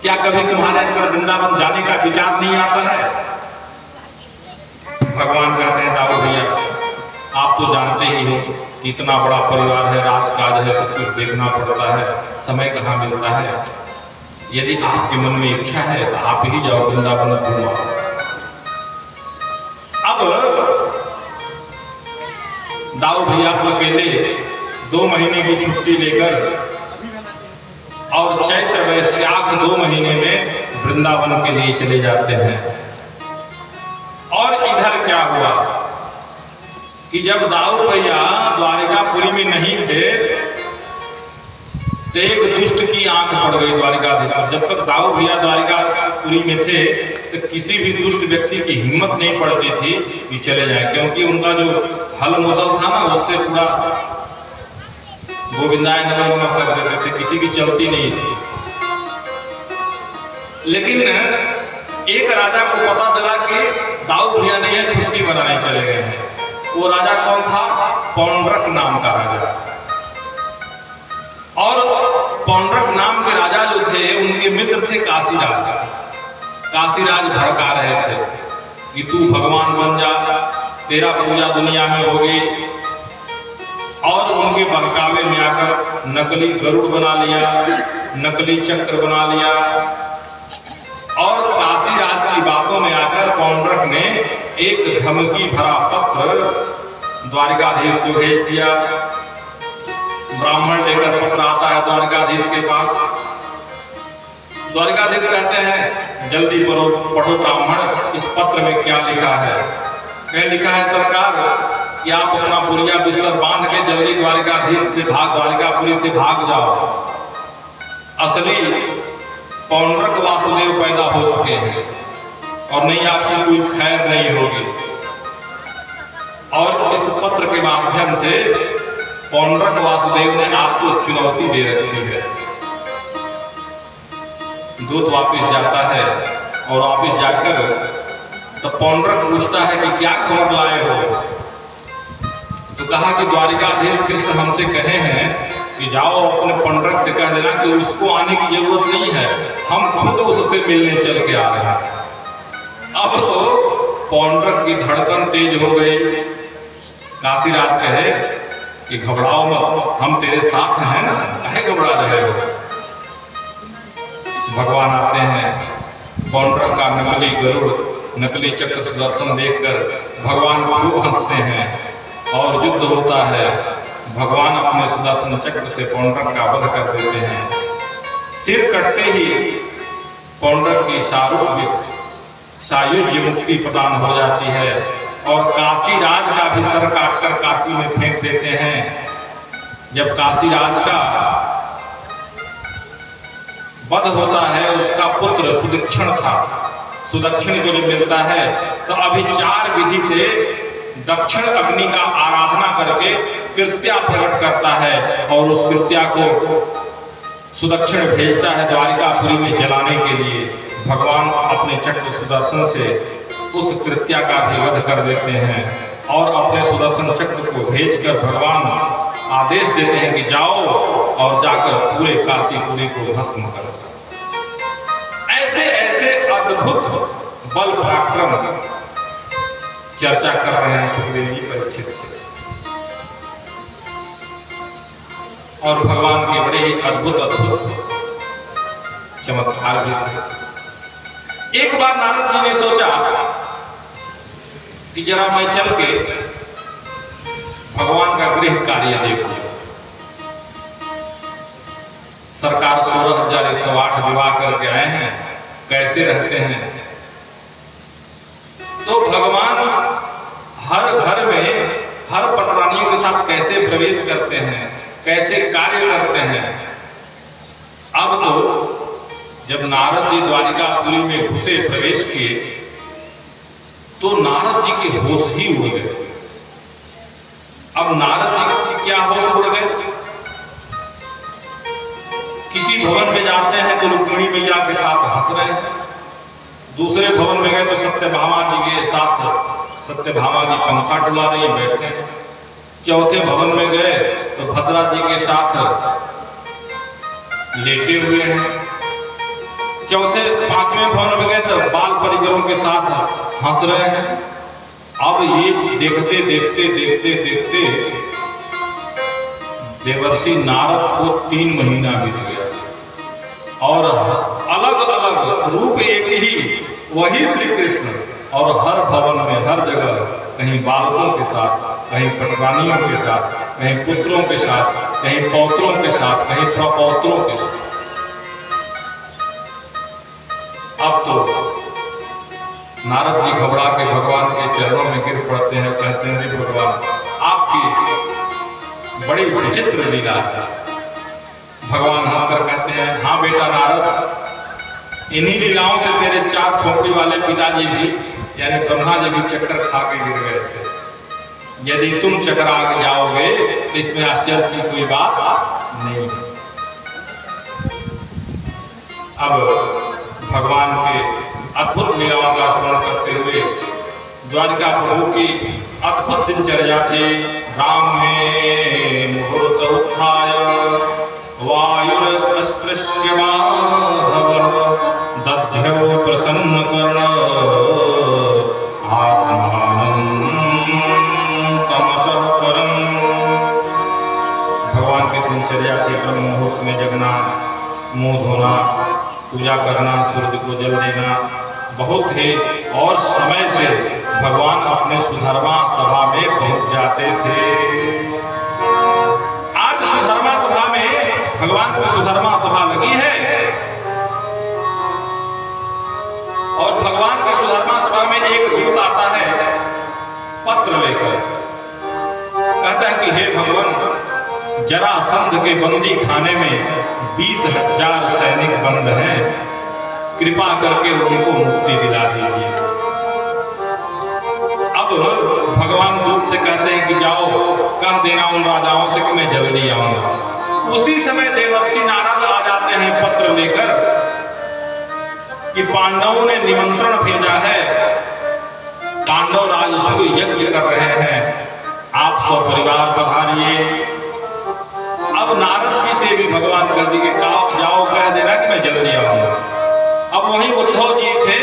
क्या कभी तुम्हारे अंदर वृंदावन जाने का विचार नहीं आता है? भगवान कहते हैं दाऊद भैया आप तो जानते ही हो कि इतना बड़ा परिवार है, राजकाज है, सब कुछ देखना पड़ता है, समय कहाँ मिलता है। यदि आपके मन में इच्छा है तो आप ही जाओ वृंदावन घूमो। अब दाऊ भैया को अकेले 2 महीने की छुट्टी लेकर और चैत्र वैशाख 2 महीने में वृंदावन के लिए चले जाते हैं। और इधर क्या हुआ कि जब दाऊ भैया द्वारिकापुरी में नहीं थे तो एक दुष्ट की आंख पड़ गई द्वारिकाधीश पर। जब तक दाऊ भैया द्वारिकापुरी में थे तो किसी भी दुष्ट व्यक्ति की हिम्मत नहीं पड़ती थी कि चले जाएं, क्योंकि उनका जो हल मुसल था ना उससे पूरा गोविंदाय नमः नमः कर देते थे, किसी की चलती नहीं थी। लेकिन एक राजा को पता चला कि दाऊ भैया ने यह छुट्टी मनाने चले गए हैं। वो राजा कौन था? पौंड्रक नाम का राजा। और पौंड्रक नाम के राजा जो थे उनके मित्र थे काशीराज। काशीराज भड़का रहे थे कि तू भगवान बन जा, तेरा पूजा दुनिया में होगी। और उनके बहकावे में आकर नकली गरुड़ बना लिया, नकली चक्र बना लिया। और काशीराज की बातों में आकर पौंड्रक ने एक धमकी भरा पत्र द्वारिकाधीश को भेज दिया। ब्राह्मण लेकर पत्र आता है द्वारिकाधीश के पास। द्वारिकाधीश कहते हैं जल्दी पढ़ो ब्राह्मण, इस पत्र में क्या लिखा है? क्या लिखा है सरकार कि आप अपना पुरिया बिस्तर बांध के जल्दी द्वारिकाधीश से द्वारिकापुरी से भाग जाओ। असली पौंड्रक वासुदेव पैदा हो चुके हैं और नहीं आपकी कोई खैर नहीं होगी। और इस पत्र के माध्यम से पौंड्रक वासुदेव ने आपको चुनौती दे रखी है। दूत वापिस जाता है और वापिस जाकर तो पौंड्रक पूछता है कि क्या खबर लाए हो? तो कहा कि द्वारिकाधीश कृष्ण हमसे कहे हैं कि जाओ अपने पौंड्रक से कह देना कि उसको आने की जरूरत नहीं है, हम खुद उससे मिलने चल के आ रहे हैं। अब तो पौंड्रक की धड़कन तेज हो गई। काशीराज कहे कि घबराओ मत, हम तेरे साथ हैं ना, काहे घबरा रहे हो? भगवान आते हैं, पौंड्रक का नकली गरुड़, नकली चक्र सुदर्शन देखकर भगवान खूब हंसते हैं और युद्ध होता है। भगवान अपने सुदर्शन चक्र से पौंड्रक का वध कर देते हैं। सिर कटते ही पौंड्रक की सायुज्य मुक्ति प्रदान हो जाती है और काशीराज का भी सर काटकर काशी में फेंक देते हैं। जब काशीराज का वध होता है, उसका पुत्र सुदक्षिण था। सुदक्षिण को जब मिलता है तो अभिचार विधि से दक्षिण अग्नि का आराधना करके कृत्या प्रकट करता है और उस कृत्या को सुदक्षिण भेजता है द्वारिकापुरी में जलाने के लिए। भगवान अपने चक्र सुदर्शन से उस कृत्या का भी वध कर देते हैं और अपने सुदर्शन चक्र को भेजकर भगवान आदेश देते हैं कि जाओ और जाकर पूरे काशीपुरी को भस्म करो। ऐसे ऐसे अद्भुत बल पराक्रम चर्चा कर रहे हैं सुखदेव जी परीक्षित से। और भगवान के बड़े ही अद्भुत चमत्कार भी थे। एक बार नारद जी ने सोचा कि जरा मैं चल के भगवान का गृह कार्य देखूं। सरकार 16,108 विवाह करके आए हैं, कैसे रहते हैं? तो भगवान हर घर में हर पटरानियों के साथ कैसे प्रवेश करते हैं, कैसे कार्य करते हैं। अब तो जब नारद जी द्वारिकापुरी में घुसे, प्रवेश किए, तो नारद जी के होश ही उड़ गए। अब नारद जी के क्या होश उड़ गए? किसी भवन में जाते हैं तो रुक्मिणी मैया के साथ हंस रहे हैं, दूसरे भवन में गए तो सत्यभामा जी के साथ सत्यभामा जी पंखा डुला रही बैठे हैं, चौथे भवन में गए तो भद्रा जी के साथ लेटे हुए हैं, पांचवें भवन में गए तो बाल परिवारों के साथ हंस रहे हैं। अब ये देखते देखते देखते देखते देवर्षि नारद को 3 महीना बीत गया और अलग अलग रूप एक ही, वही श्री कृष्ण, और हर भवन में हर जगह कहीं बालकों के साथ, कहीं पटरानियों के साथ, कहीं पुत्रों के साथ, कहीं पौत्रों के साथ, कहीं प्रपौत्रों के साथ। अब तो नारद जी घबरा के भगवान के चरणों में गिर पड़ते हैं, कहते हैं हे भगवान, आपकी बड़ी विचित्र लीला है। भगवान हंसकर कहते हैं, हाँ बेटा नारद, इन्हीं लीलाओं से तेरे चार खोपड़ी वाले पिताजी भी, यानी ब्रह्मा जी भी चक्कर खा के गिर गए थे। यदि तुम चकरा के जाओगे तो इसमें आश्चर्य की कोई बात नहीं। अब भगवान के अद्भुत लीलाओं का स्मरण करते हुए द्वारिका प्रभु की अद्भुत दिनचर्या थी। राम में मुहूर्त उत्थाय वायुरस्पृश्य माधव दध्यौ प्रसन्न कर्ण आत्मानं तमसः परम। भगवान की दिनचर्या थी ब्रह्म मुहूर्त में जगना, मुंह धोना, पूजा करना, सूर्य को जल देना, बहुत ही, और समय से भगवान अपने सुधर्मा सभा में पहुंच जाते थे। आज सुधर्मा सभा में भगवान की सुधर्मा सभा लगी है, और भगवान की सुधर्मा सभा में एक दूत आता है पत्र लेकर, कहता है कि हे भगवान, जरासंध के बंदी खाने में 20,000 सैनिक बंद हैं, कृपा करके उनको मुक्ति दिला दीजिए। अब भगवान दूत से कहते हैं कि जाओ कह देना उन राजाओं से कि मैं जल्दी आऊंगा। उसी समय देवर्षि नारद आ जाते हैं पत्र लेकर कि पांडवों ने निमंत्रण भेजा है, पांडव राजसूय यज्ञ कर रहे हैं, आप सपरिवार पधारिए। अब नारद जी से भी भगवान कह दिए कि जाओ कह देना कि मैं जल्दी आऊंगा। अब वहीं उद्धव जी थे,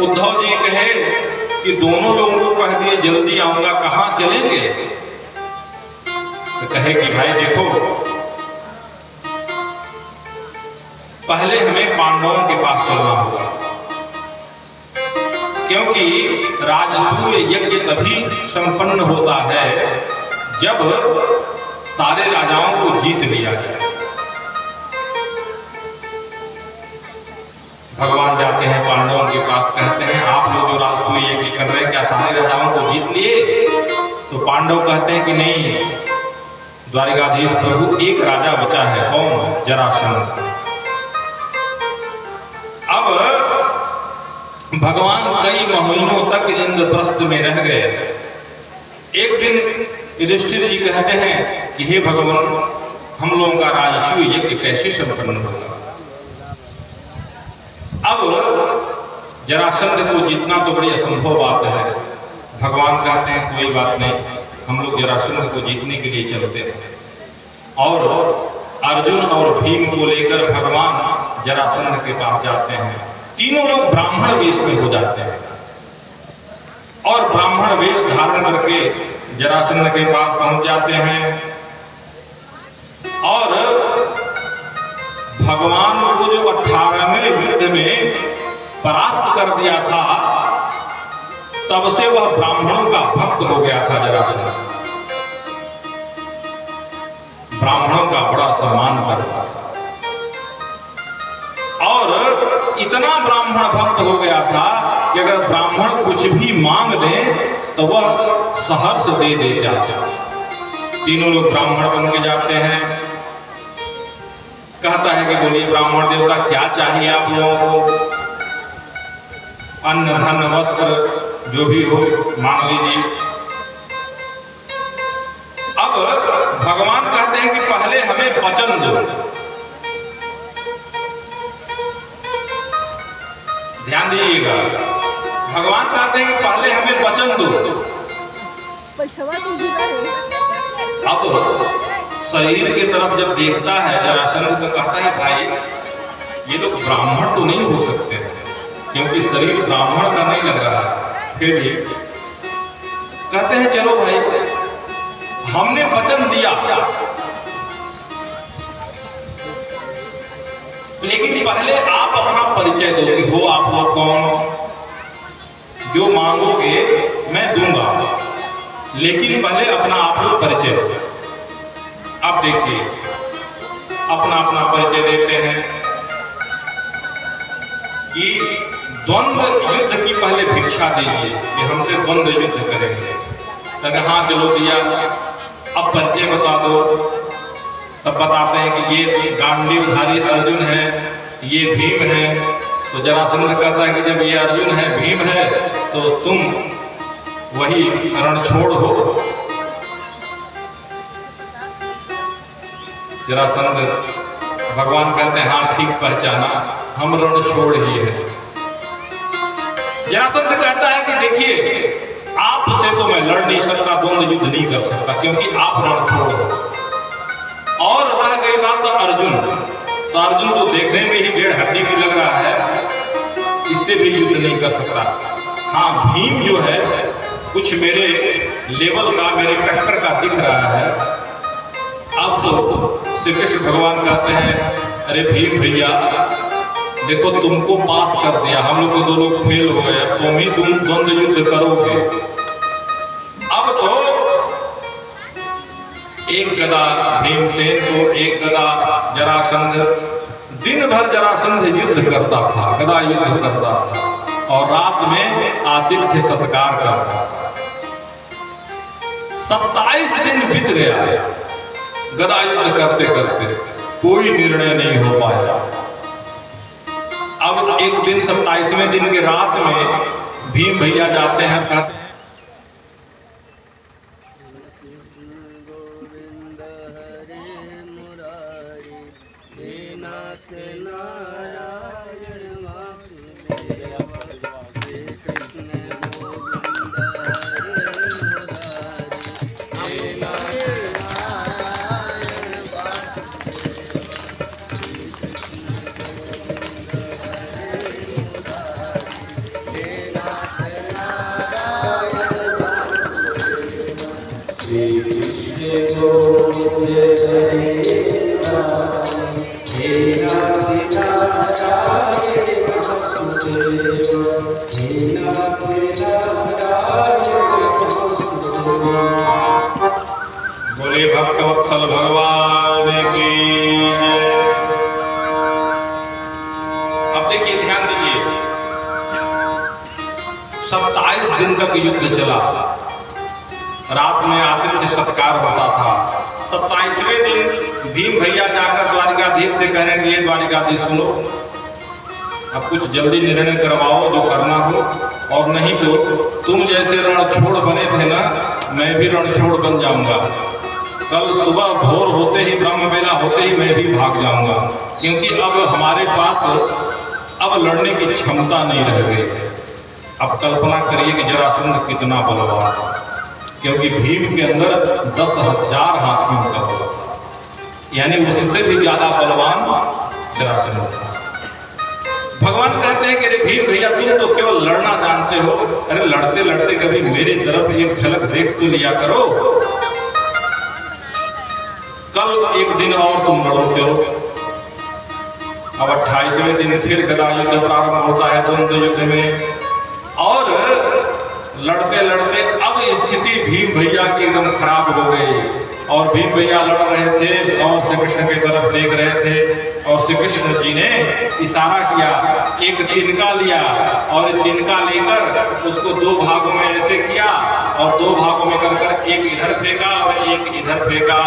उद्धव जी कहे कि दोनों लोगों को कह दिए जल्दी आऊंगा, कहां चलेंगे? तो कहे कि भाई देखो, पहले हमें पांडवों के पास चलना होगा, क्योंकि राजसूय यज्ञ तभी संपन्न होता है जब सारे राजाओं को जीत लिया जाए। भगवान जाते हैं पांडवों के पास, कहते हैं आप लोग जो राजसूय यज्ञ कर रहे हैं क्या सारे राजाओं को जीत लिए? तो पांडव कहते हैं कि नहीं, द्वारिकाधीश प्रभु एक राजा बचा है, कौन? जरासंध। अब भगवान कई महीनों तक इंद्रप्रस्थ में रह गए। एक दिन युधिष्ठिर जी कहते हैं कि हे भगवान, हम लोगों का राजसूय यज्ञ कैसे संपन्न होगा? अब जरासंध को जीतना तो बड़ी असंभव बात है। भगवान कहते हैं कोई बात नहीं, हम लोग जरासंध को जीतने के लिए चलते हैं। और अर्जुन और भीम को लेकर भगवान जरासंध के पास जाते हैं। तीनों लोग ब्राह्मण वेश में हो जाते हैं और ब्राह्मण वेश धारण करके जरासंध के पास पहुंच जाते हैं। और भगवान को जो 18वें युद्ध में परास्त कर दिया था, तब से वह ब्राह्मणों का भक्त हो गया था जरासंध। ब्राह्मणों का बड़ा सम्मान करता था और इतना ब्राह्मण भक्त हो गया था कि अगर ब्राह्मण कुछ भी मांग दें तो वह सहर्ष दे देता था। तीनों लोग ब्राह्मण बन के जाते हैं। कहता है कि बोलिए ब्राह्मण देवता क्या चाहिए आप लोगों को? अन्न धन वस्त्र जो भी हो मांग लीजिए। अब भगवान कहते हैं कि पहले हमें वचन दो। ध्यान दीजिएगा, भगवान कहते हैं कि पहले हमें वचन दो। अब शरीर की तरफ जब देखता है जरासंध तो कहता है भाई ये लोग ब्राह्मण तो नहीं हो सकते हैं, क्योंकि शरीर ब्राह्मण का नहीं लग रहा है। फिर भी कहते हैं चलो भाई हमने वचन दिया लेकिन पहले आप अपना परिचय दो कि हो आप लोग कौन। जो मांगोगे मैं दूंगा, लेकिन पहले अपना आप लोग परिचय दो। अब देखिए अपना अपना परिचय देते हैं कि द्वंद्व युद्ध की पहले भिक्षा दीजिए कि हमसे द्वंद्व युद्ध करेंगे। कहते हाँ चलो दिया, अब परिचय बता दो। तब बताते हैं कि ये गांडीवधारी अर्जुन है, ये भीम है। तो जरासंध कहता है कि जब ये अर्जुन है भीम है तो तुम वही रणछोड़ हो। जरासंध भगवान कहते हैं हाँ ठीक पहचाना, हम रणछोड़ ही हैं। जरासंध कहता है कि देखिए आपसे तो मैं लड़ नहीं सकता, द्वंद्व युद्ध नहीं कर सकता क्योंकि आप रणछोड़ हो। और रह गई बात अर्जुन, तो अर्जुन तो देखने में ही डेढ़ हड्डी की लग रहा है, इससे भी युद्ध नहीं कर सकता। हाँ भीम जो है कुछ मेरे लेवल का, मेरे टक्कर का दिख रहा है। अब तो श्री कृष्ण भगवान कहते हैं अरे भीम भैया देखो तुमको पास कर दिया, हम लोग को दो लोग फेल हो गए, अब तुम ही द्वंद्व युद्ध करोगे। अब तो एक गदा भीमसेन तो एक गदा जरासंध, दिन भर जरासंध युद्ध करता था, गदा युद्ध करता था और रात में आतिथ्य सत्कार करता था। 27 दिन बीत गया गदा युद्ध करते करते, कोई निर्णय नहीं हो पाया। अब एक दिन 27वें दिन के रात में भीम भैया जाते हैं, कहते हैं बोले भक्तवत्सल भगवान की जय। अब देखिए ध्यान दीजिए 27 दिन तक युद्ध चला, रात में आतिथ्य सत्कार होता था। 27वें दिन भीम भैया जाकर द्वारिकाधीश से कहेंगे ये द्वारिकाधीश सुनो, अब कुछ जल्दी निर्णय करवाओ जो करना हो, और नहीं तो तुम जैसे रणछोड़ बने थे ना, मैं भी रणछोड़ बन जाऊंगा। कल सुबह भोर होते ही, ब्रह्म बेला होते ही मैं भी भाग जाऊंगा, क्योंकि अब हमारे पास अब लड़ने की क्षमता नहीं रह गई है। अब कल्पना करिए कि जरासंध कितना बलवान था, क्योंकि भीम के अंदर 10,000 हाथियों का बल था, यानी उससे भी ज्यादा बलवान जरासंध था। भगवान कहते हैं कि अरे भीम भैया तुम तो केवल लड़ना जानते हो, अरे लड़ते लड़ते कभी मेरी तरफ एक झलक देख तो लिया करो। कल एक दिन और तुम लड़ोगे हो। अब 28वें दिन फिर गदा युद्ध प्रारंभ होता है द्वंद्व युद्ध में, और लड़ते लड़ते अब स्थिति भीम भैया की एकदम खराब हो गई। और भीम भैया लड़ रहे थे और श्री कृष्ण की तरफ देख रहे थे, और श्री कृष्ण जी ने इशारा किया, एक तिनका लिया और तिनका लेकर उसको 2 भागों में ऐसे किया और 2 भागों में कर कर एक इधर फेंका और एक इधर फेंका।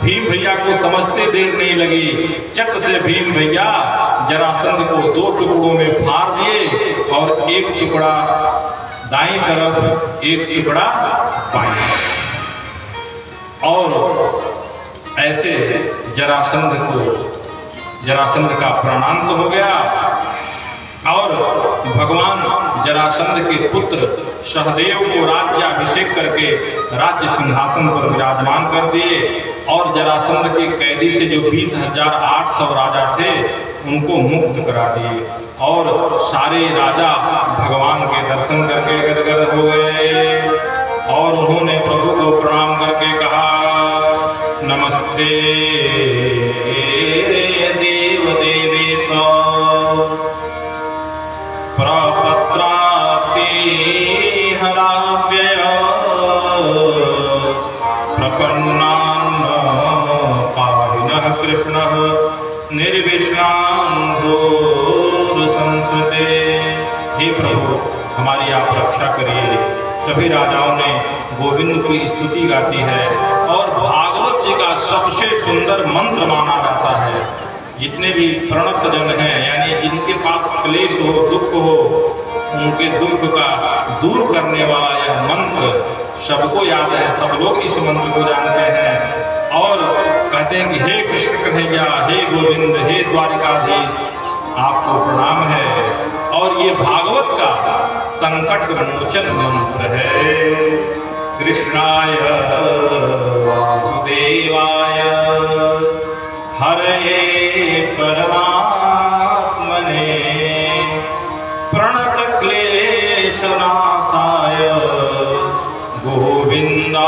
भीम भैया को समझते देर नहीं लगी, चट से भीम भैया जरासंध को 2 टुकड़ों में फाड़ दिए, और एक टुकड़ा दाईं तरफ, एक टुकड़ा बाईं तरफ। और ऐसे जरासंध का प्राणांत हो गया, और भगवान जरासंध के पुत्र सहदेव को राज्याभिषेक करके राज्य सिंहासन पर विराजमान कर दिए, और जरासंध के कैदी से जो 20,800 राजा थे उनको मुक्त करा दिए, और सारे राजा भगवान के दर्शन करके गदगद हो गए, और उन्होंने प्रभु को प्रणाम करके कहा, नमस्ते देव देवेश हमारी आप रक्षा करिए। सभी राजाओं ने गोविंद की स्तुति गाती है और भागवत जी का सबसे सुंदर मंत्र माना जाता है। जितने भी प्रणत जन हैं, यानी जिनके पास क्लेश हो, दुख हो, उनके दुख का दूर करने वाला यह मंत्र सबको याद है, सब लोग इस मंत्र को जानते हैं और कहते हैं कि हे कृष्ण कन्हैया, हे गोविंद, हे द्वारिकाधीश, आपको प्रणाम है। और ये भागवत का संकट मोचन मंत्र है। कृष्णाय वासुदेवाय हरे परमात्मने प्रणत क्लेश नाशाय गोविंदाय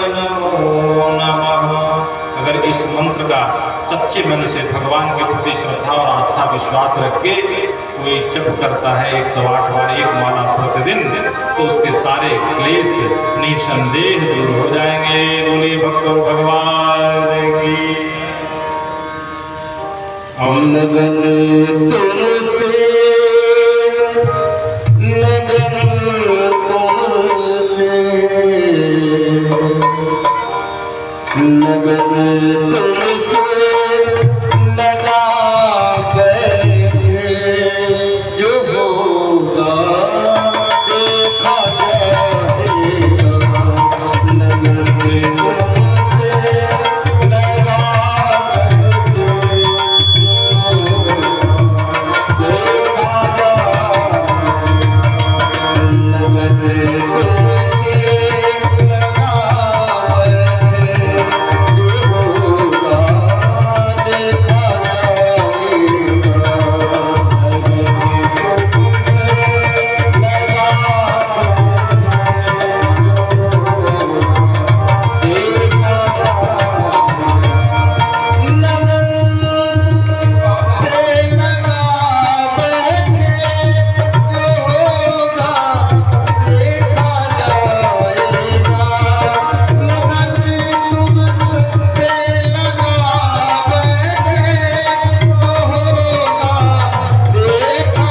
नमो नमः। अगर इस मंत्र का सच्चे मन से भगवान के प्रति श्रद्धा और आस्था विश्वास रख के कोई जप करता है 108 बार एक माला प्रतिदिन, तो उसके सारे क्लेश निसंदेह दूर हो जाएंगे। बोले भक्त भगवान की। लगन तुमसे, लगन तुमसे, लगन तुमसे लगा बैठे, जो होगा देखा जाएगा। लगन तुमसे लगा बैठे, देखा जाएगा। लगन तुमसे लगा बैठे, जो होगा देखा जाएगा। लगन तुमसे लगा देखा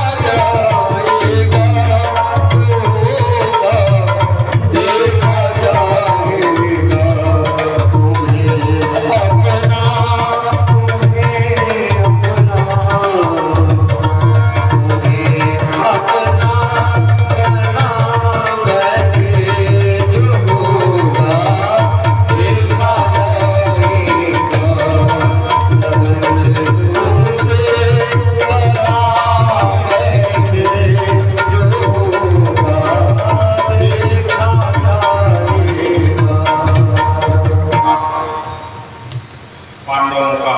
पांडवों का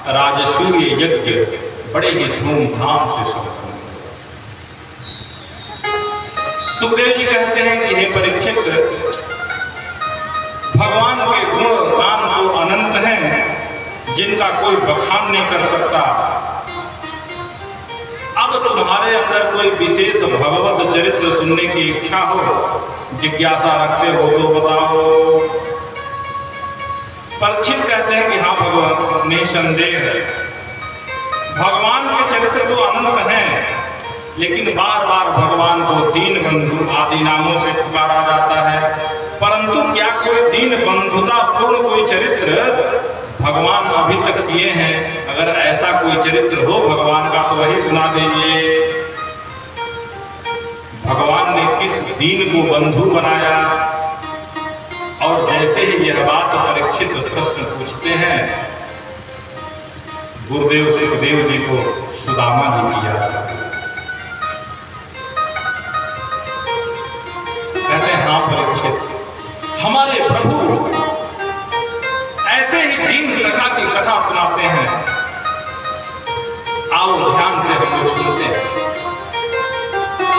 राजसूय यज्ञ बड़े ही धूमधाम से संपन्न हुआ। सुखदेव जी कहते हैं कि हे परीक्षित, भगवान के गुण नाम तो अनंत हैं, जिनका कोई बखान नहीं कर सकता। अब तुम्हारे अंदर कोई विशेष भगवत चरित्र सुनने की इच्छा हो, जिज्ञासा रखते हो तो बताओ। परीक्षित कहते हैं कि हाँ भगवान, निसंदेह है, भगवान के चरित्र तो अनंत हैं, लेकिन बार बार भगवान को दीन बंधु आदि नामों से पुकारा जाता है। परंतु क्या कोई दीन बंधुता पूर्ण कोई चरित्र भगवान अभी तक किए हैं? अगर ऐसा कोई चरित्र हो भगवान का तो वही सुना दीजिए। भगवान ने किस दीन को बंधु बनाया? और जैसे ही यह बात परीक्षित प्रश्न पूछते हैं, गुरुदेव सुखदेव जी को सुदामा जी की याद आती है। कहते हैं हाँ परीक्षित, हमारे प्रभु ऐसे ही दीन सखा की कथा सुनाते हैं। आओ ध्यान से हम लोग सुनते हैं,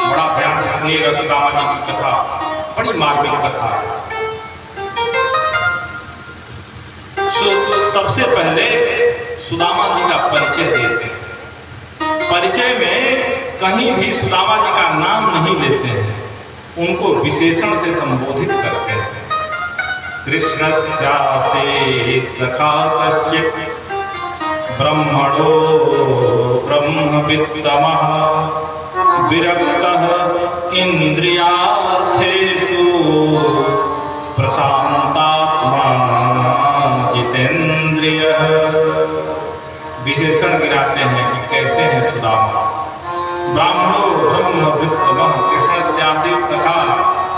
बड़ा ध्यान से सुनिएगा सुदामा जी की कथा, बड़ी मार्मिक कथा है। सबसे पहले सुदामा जी का परिचय देते हैं। परिचय में कहीं भी सुदामा जी का नाम नहीं लेते हैं, उनको विशेषण से संबोधित करते हैं। कृष्णस्यासे सखा कश्चित् ब्रह्मणो ब्रह्मवित्तमः विरक्तः इंद्रियार्थेषु प्रशांतात्मा जितेंद्रियः। विशेषण गिनाते हैं कि कैसे हैं सुदामा। ब्राह्मणो ब्रह्म वित्तमः कृष्ण स्यासीत सखा,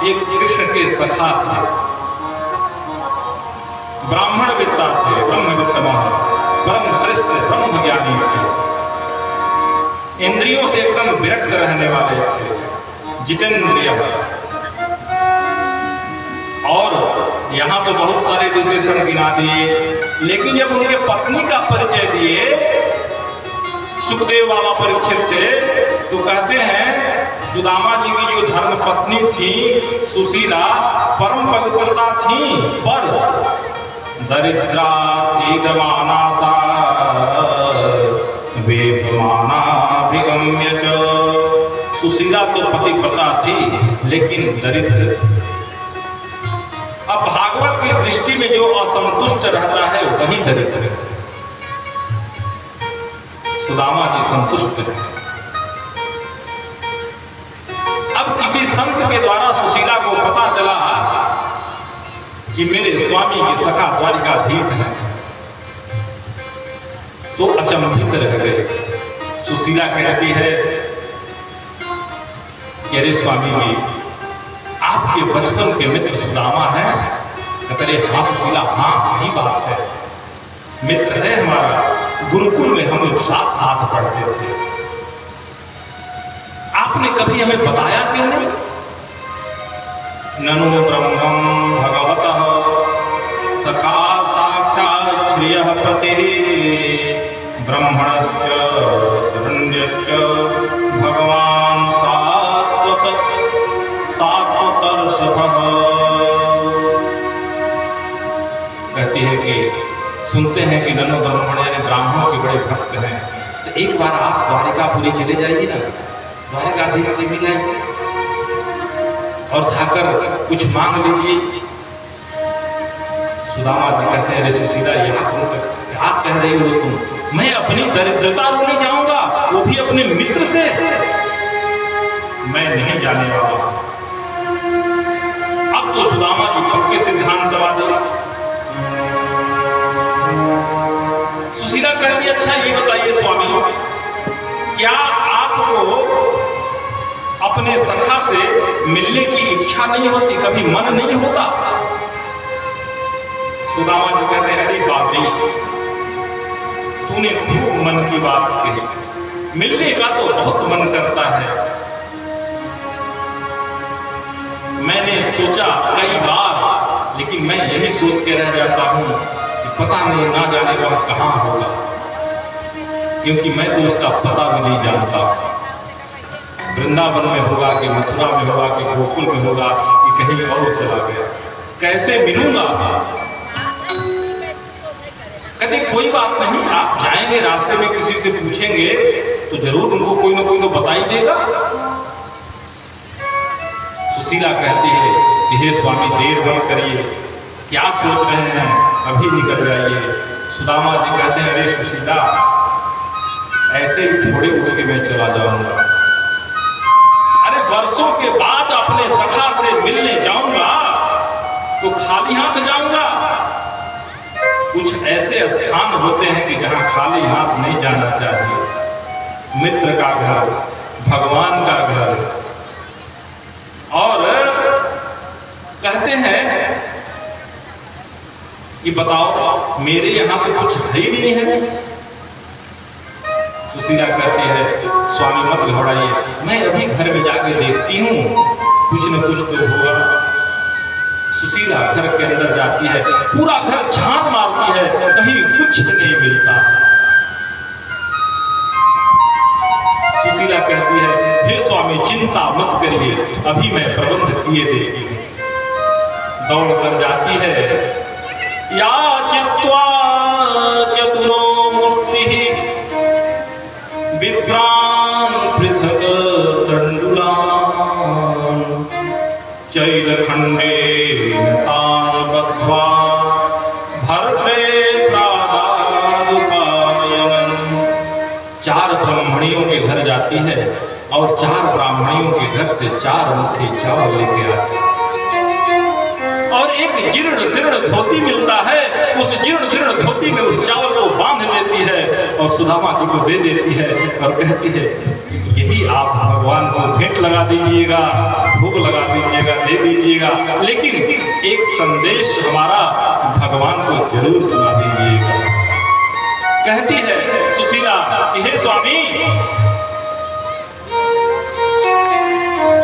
एक कृष्ण के सखा थे, ब्राह्मण विद्ता थे, ब्रह्म वित्तमः परम श्रेष्ठ ब्रह्म ज्ञानी थे, इंद्रियों से एकदम विरक्त रहने वाले थे, जितेंद्रिय। और यहां तो बहुत सारे विशेषण गिना दिए, लेकिन जब उनके पत्नी का परिचय दिए सुखदेव बाबा परीक्षित से, तो कहते हैं सुदामा जी की जो धर्म पत्नी थी सुशीला परम पवित्रता थी, पर दरिद्रा सीदमाना सा वेपमानाभिगम्य च। सुशीला तो पतिव्रता थी लेकिन दरिद्र थी। अब भागवत की दृष्टि में जो असंतुष्ट रहता है वही दरिद्र है। सुदामा जी संतुष्ट है। अब किसी संत के द्वारा सुशीला को पता चला कि मेरे स्वामी के सखा द्वारिकाधीश हैं, तो अचंभित रह गए। सुशीला कहती है कि अरे स्वामी जी, आपके बचपन के मित्र सुदामा हैं? कहते हाँ सुशीला, हाँ सही बात है, मित्र है हमारा, गुरुकुल में हम लोग साथ साथ पढ़ते थे। आपने कभी हमें बताया क्यों नहीं? ननु ब्रह्मं भगवतः सखा साक्षात् श्रियः पतिः ब्रह्मणश्च शरण्यश्च भगवान् सात्वतर्षभः। कहती है कि सुनते हैं कि ननु ब्राह्मण यानी ब्राह्मणों के बड़े भक्त हैं, तो एक बार आप द्वारिकापुरी चले जाइए ना, द्वारिकाधीश से मिलाइए और जाकर कुछ मांग लीजिए। सुदामा जी कहते हैं अरे सुशीला, यहाँ तुम क्या कह रही हो तुम? मैं अपनी दरिद्रता रोने जाऊंगा, वो भी अपने मित्र से? मैं नहीं जाने वाला। अब तो सुदामा जी पक्के सिद्धांत दबा दे। सुशीला कहती अच्छा ये बताइए स्वामी, क्या आपको अपने सखा से मिलने की इच्छा नहीं होती, कभी मन नहीं होता? सुदामा जी कहते हैं अरे बाबरी, तूने खूब मन की बात कही, मिलने का तो बहुत मन करता है। मैंने सोचा कई बार, लेकिन मैं यही सोच के रह जाता हूं कि पता नहीं ना जाने का कहां होगा, क्योंकि मैं तो उसका पता भी नहीं जानता। वृंदावन में होगा कि मथुरा में होगा कि गोकुल में होगा कि कहीं और चला गया, कैसे मिलूंगा? कहते कोई बात नहीं, आप जाएंगे रास्ते में किसी से पूछेंगे तो जरूर उनको कोई ना कोई तो बता ही देगा। सुशीला कहती है कि हे स्वामी देर मत करिए, क्या सोच रहे हैं, अभी निकल जाइए। सुदामा जी कहते हैं अरे सुशीला, ऐसे ही थोड़े उठ के मैं चला जाऊंगा। अरे वर्षों के बाद अपने सखा से मिलने जाऊंगा तो खाली हाथ जाऊंगा? कुछ ऐसे स्थान होते हैं कि जहां खाली हाथ नहीं जाना चाहिए। मित्र का घर, भगवान का घर। और कहते हैं कि बताओ मेरे यहां तो कुछ है ही नहीं है। सुशीला कहती है स्वामी मत घबराइए, मैं अभी घर में जाके देखती हूँ, कुछ न कुछ तो होगा। सुशीला घर के अंदर जाती है, पूरा घर छान मारती है, कहीं कुछ नहीं मिलता। सुशीला कहती है हे स्वामी चिंता मत करिए, अभी मैं प्रबंध किए देती हूँ। दौड़ कर जाती है, या चित्वा चतुरो मुष्टिः विभ्रान पृथक तंडुलान चैलखंडेन तान बद्ध्वा भरते प्रादादुपायनम्। चार ब्राह्मणियों के घर जाती है और 4 ब्राह्मणियों के घर से 4 मुट्ठी चावल लेके आते और एक जीर्ण शीर्ण धोती मिलता है। उस जीर्ण शीर्ण धोती में उस चावल को बांध देती है और सुदामा जी को दे देती है और कहती है यही आप भगवान को भेंट लगा दीजिएगा, भोग लगा दीजिएगा, दे दीजिएगा, लेकिन एक संदेश हमारा भगवान को जरूर सुना दीजिएगा। कहती है सुशीला कि हे स्वामी,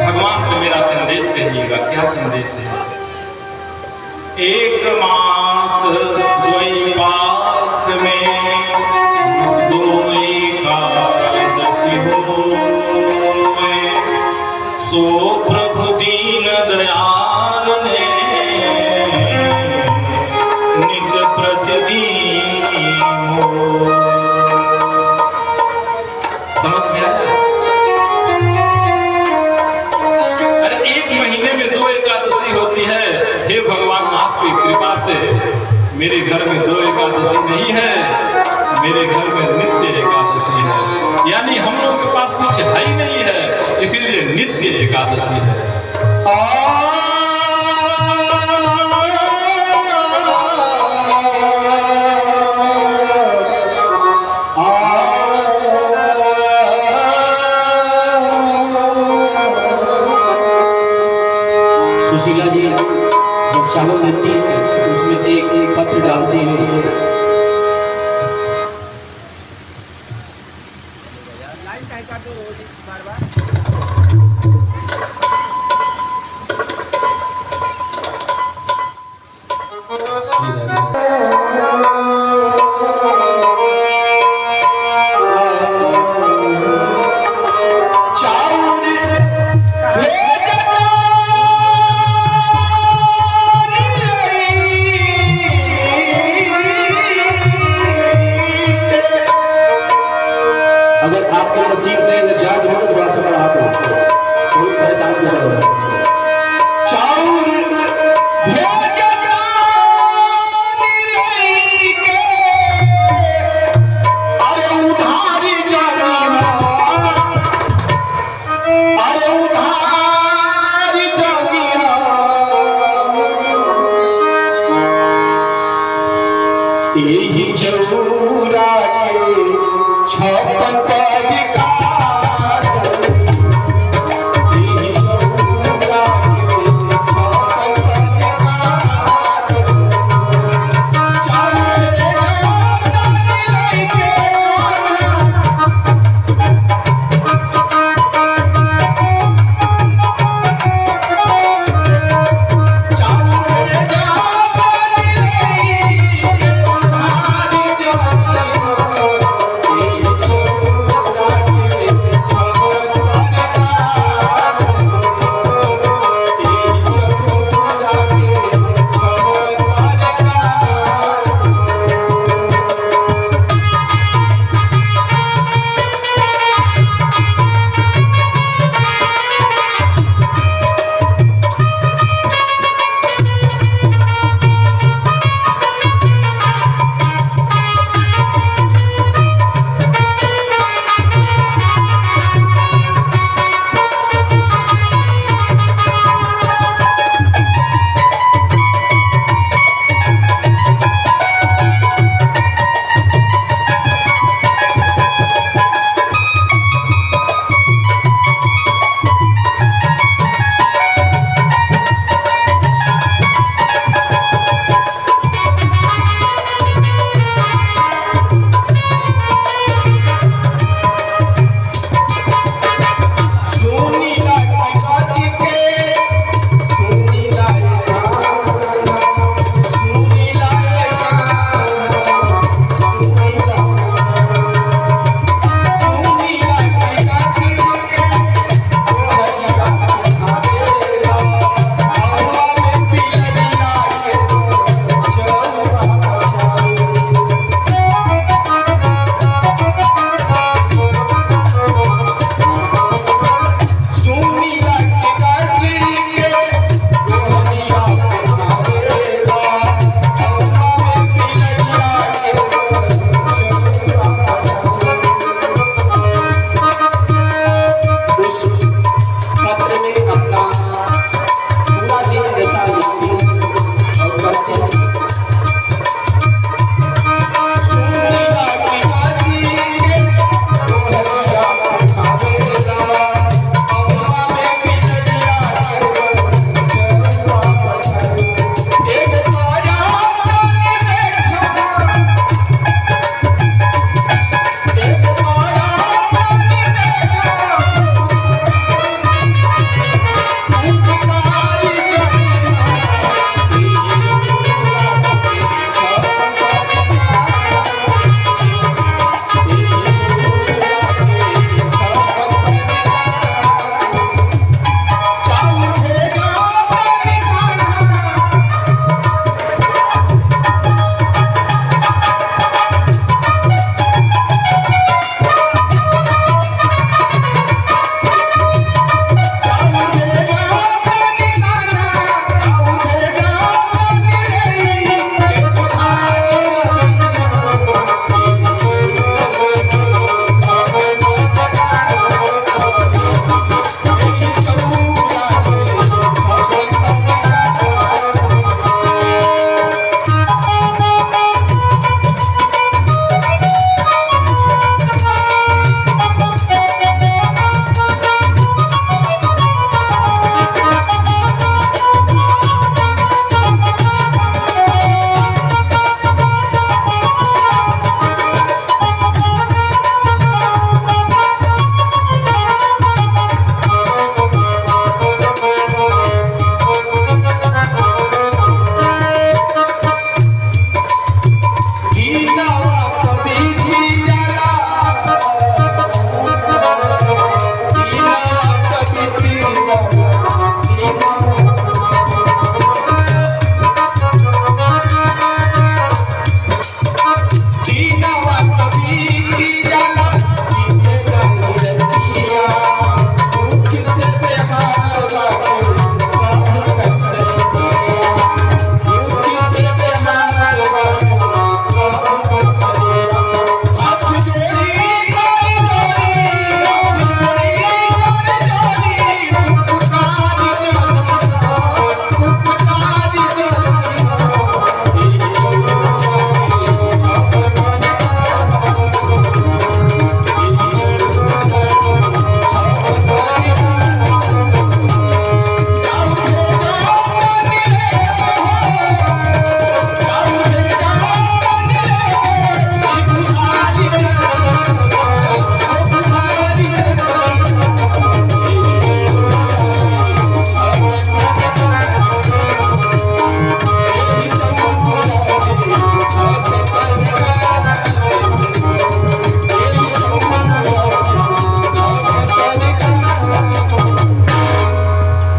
भगवान से मेरा संदेश कहिएगा। क्या संदेश है? एक मास द्वैपाख में 2 एकादशी होए, सो प्रभु दीन दयाल ने नित प्रतिदिन हो। समझ में आया? अरे 1 महीने में 2 एकादशी होती है। हे भगवान, आपकी कृपा से मेरे घर में 2 एकादशी नहीं है, मेरे घर में नित्य एकादशी है। यानी हम लोग के पास कुछ है ही नहीं है, इसीलिए नित्य एकादशी है। सुशीला जी जब चावल देती है तो उसमें एक पत्र डालती है।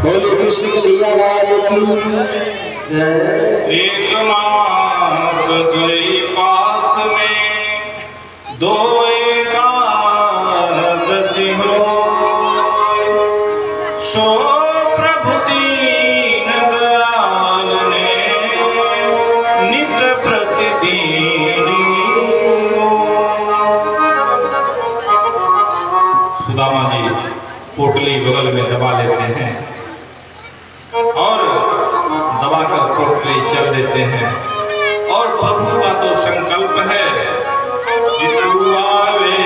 बोले कृष्ण कन्हैया लाल की जय। एक मास दुई पाख में दो एकादशी हो, सो प्रभु दीन दयाल ने नित प्रतिदिन हो। सुदामा जी पोटली बगल में दबा लेते हैं और दबाकर पोटली चल देते हैं। और प्रभु का तो संकल्प है कि तू आवे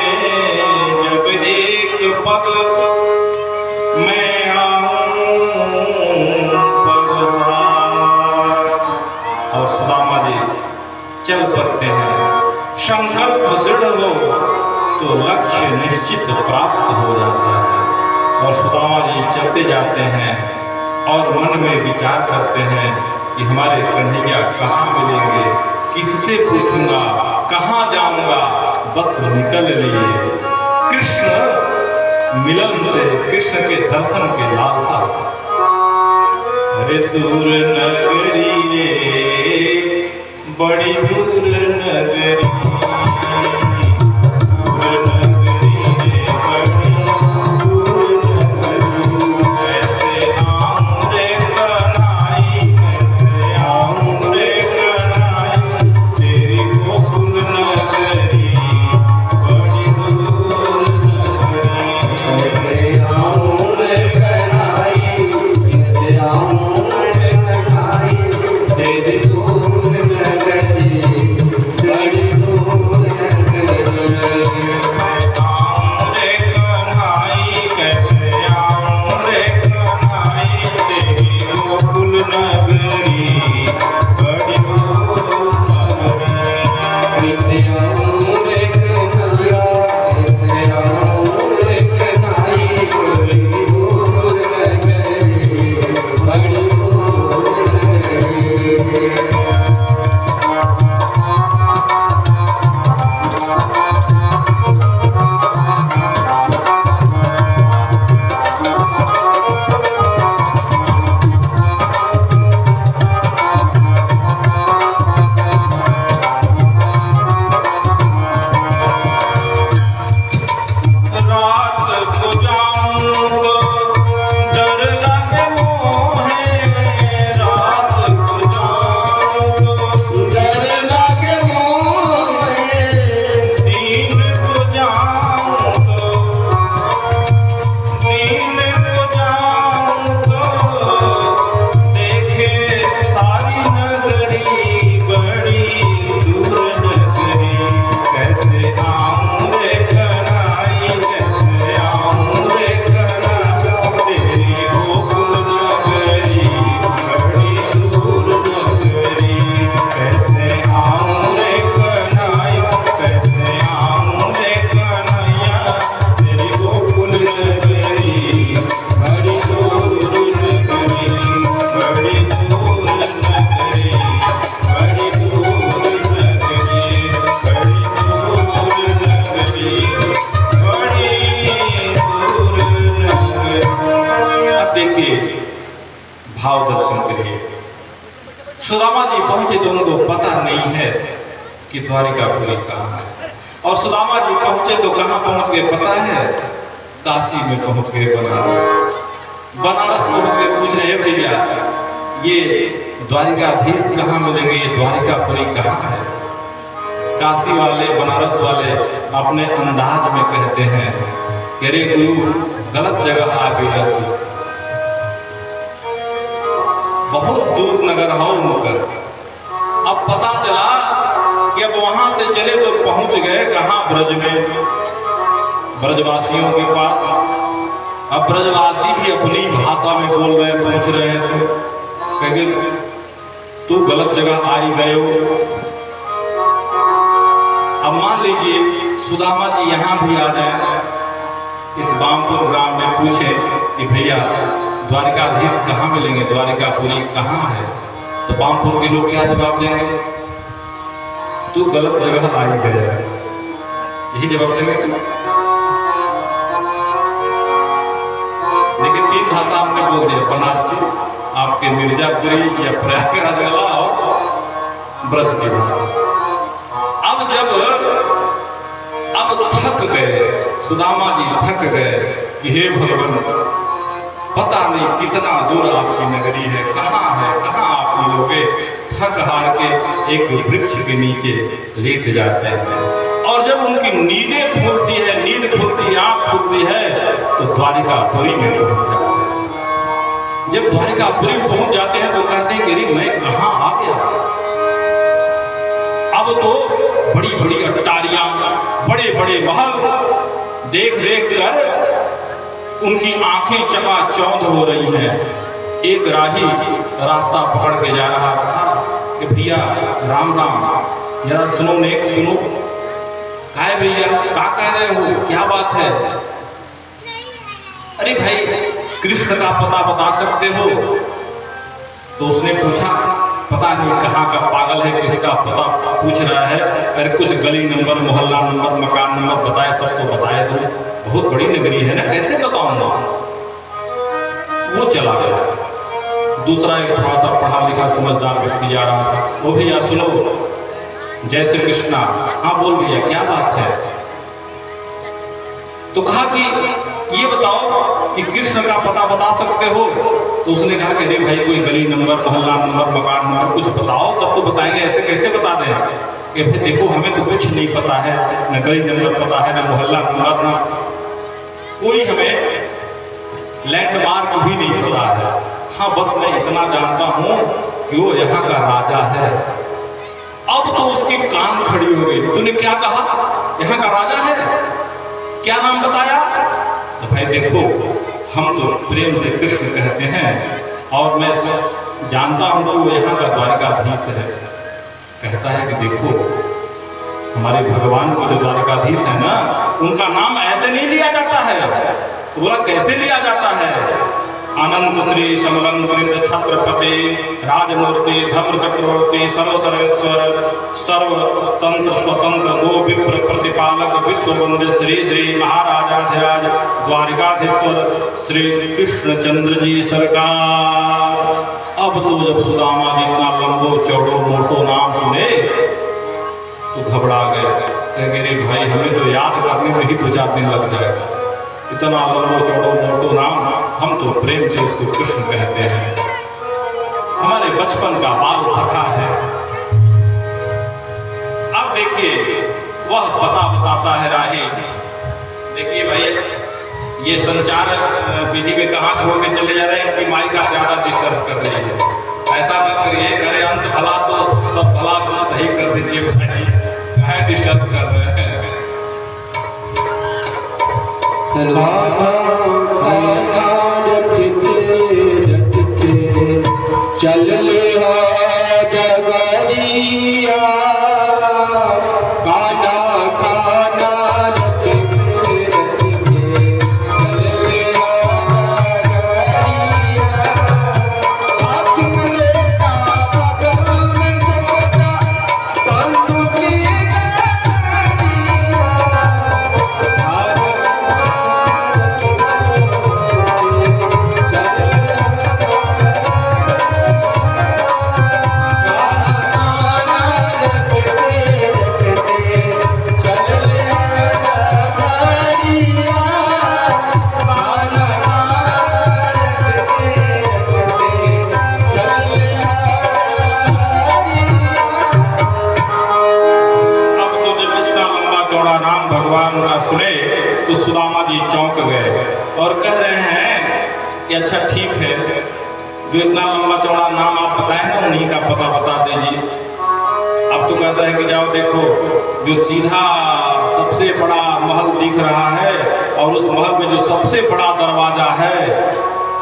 जब एक पग, मैं आऊं पग साथ। और सुदामा जी चल पड़ते हैं। संकल्प दृढ़ हो तो लक्ष्य निश्चित प्राप्त हो जाता है। और सुदामा जी चलते जाते हैं और मन में विचार करते हैं कि हमारे कन्हैया कहाँ मिलेंगे, किससे पूछूंगा, कहाँ जाऊंगा, बस निकल लिए कृष्ण मिलन से, कृष्ण के दर्शन के लालसा से। अरे दूर नगरी रे, बड़ी दूर नगरी, भाव दर्शन करिए। सुदामा जी पहुंचे तो उनको पता नहीं है कि द्वारिकापुरी कहाँ है। और सुदामा जी पहुंचे तो कहाँ पहुंच गए पता है? काशी में पहुंच गए, बनारस। बनारस पहुंच गए, पूछ रहे हैं भैया ये द्वारिकाधीश कहाँ मिलेंगे, ये द्वारिकापुरी कहाँ है? काशी वाले, बनारस वाले अपने अंदाज में कहते हैं कि अरे गुरु गलत जगह आ गया तू, बहुत दूर नगर हो उनकर। अब पता चला कि अब वहां से चले तो पहुंच गए कहां? ब्रज में, ब्रजवासियों के पास। अब ब्रजवासी भी अपनी भाषा में बोल रहे हैं, पूछ रहे हैं तो कहेंगे तू गलत जगह आई गए हो। अब मान लीजिए सुदामा जी यहाँ भी आ जाए, इस बामपुर ग्राम में पूछे कि भैया द्वारिकाधीश कहाँ मिलेंगे, द्वारिकापुरी कहाँ है, तो बामपुर के लोग क्या जवाब देंगे? तू गलत जगह आई गया, यही जवाब देंगे। लेकिन तीन भाषा हमने बोल दिया, बनारस वाराणसी, आपके मिर्जापुरी या प्रयागराज वाला और ब्रज की भाषा। अब थक गए सुदामा जी, थक गए कि हे भगवान, पता नहीं कितना दूर आपकी नगरी है, कहाँ आप मिलोगे। थक हार के एक वृक्ष के नीचे लेट जाते हैं, और जब उनकी नींद खुलती है, आंख खुलती है, तो द्वारिकापुरी में पहुंच जाते हैं। जब द्वारिकापुरी में पहुंच जाते हैं तो कहते हैं कि अरे मैं कहाँ आ गया। अब तो बड़ी बड़ी अट्टारियां, बड़े बड़े महल देख कर उनकी आंखें चकाचौंध हो रही हैं। एक राही रास्ता पकड़ के जा रहा था कि भैया राम राम, जरा सुनो, नेक सुनो। काय भैया, क्या कह रहे हो, क्या बात है? अरे भाई, कृष्ण का पता बता सकते हो? तो उसने पूछा, पता नहीं कहाँ का पागल है, किसका पता पूछ रहा है। अरे कुछ गली नंबर, मोहल्ला नंबर, मकान नंबर बताए तब तो बताए दो, बहुत बड़ी नगरी है ना, कैसे बताऊंगा। वो चला गया। दूसरा एक थोड़ा सा पढ़ा लिखा समझदार व्यक्ति जा रहा था। वो भैया सुनो, जय श्री कृष्णा। हाँ बोल भैया, क्या बात है? तो कहा कि ये बताओ कि कृष्ण का पता बता सकते हो? तो उसने कहा कि अरे भाई, कोई गली नंबर, मोहल्ला नंबर, मकान नंबर कुछ बताओ तब तो बताएंगे, ऐसे कैसे बता दें। कि भाई देखो, हमें तो कुछ नहीं पता है, न गली नंबर पता है, न मोहल्ला नंबर, ना कोई हमें लैंडमार्क भी नहीं पता है। हाँ बस मैं इतना जानता हूं कि वो यहाँ का राजा है। अब तो उसकी कान खड़ी हो गई। तूने क्या कहा? यहाँ का राजा है? क्या नाम बताया? तो भाई देखो, हम तो प्रेम से कृष्ण कहते हैं, और मैं जानता हूं कि वो यहाँ का द्वारिकाधीश है। कहता है कि देखो, हमारे भगवान को जो द्वारिकाधीश है ना, उनका नाम ऐसे नहीं लिया जाता है। तो बोला कैसे लिया जाता है? अनंत श्री समलंकृत छत्रपति राजमूर्ति धर्म चक्रवर्ती सर्व सर्वेश्वर सर्व तंत्र स्वतंत्र गो विप्र प्रतिपालक विश्व वंद्य श्री श्री महाराजाधिराज द्वारिकाधीश्वर श्री कृष्णचंद्र जी सरकार। अब तो जब सुदामा जी इतना लंबो चौड़ो मोटो नाम सुने तो घबरा गए। कह रे भाई, हमें तो याद करने में ही 2-4 दिन लग जाएगा। इतना लंबो चौड़ो मोटो नाम, हम तो प्रेम से उसको कृष्ण कहते हैं, हमारे बचपन का बाल सखा है। अब देखिए, वह पता बताता है राही। देखिए भाई, ये संचार विधि में कहाँ छोड़ के चले जा रहे हैं कि माई का ज्यादा डिस्टर्ब कर रही है। ऐसा मत करिए, अरे अंत भला तो सब भला तो सही कर दीजिए भाई, कहाँ डिस्टर्ब कर रहे हैं। चल ले डगरिया, काना काना सुने तो सुदामा जी चौंक गए और कह रहे हैं कि अच्छा ठीक है, जो इतना लंबा चौड़ा नाम आप बताए ना, उन्हीं का पता बता दीजिए। अब तो कहता है कि जाओ देखो, जो सीधा सबसे बड़ा महल दिख रहा है और उस महल में जो सबसे बड़ा दरवाजा है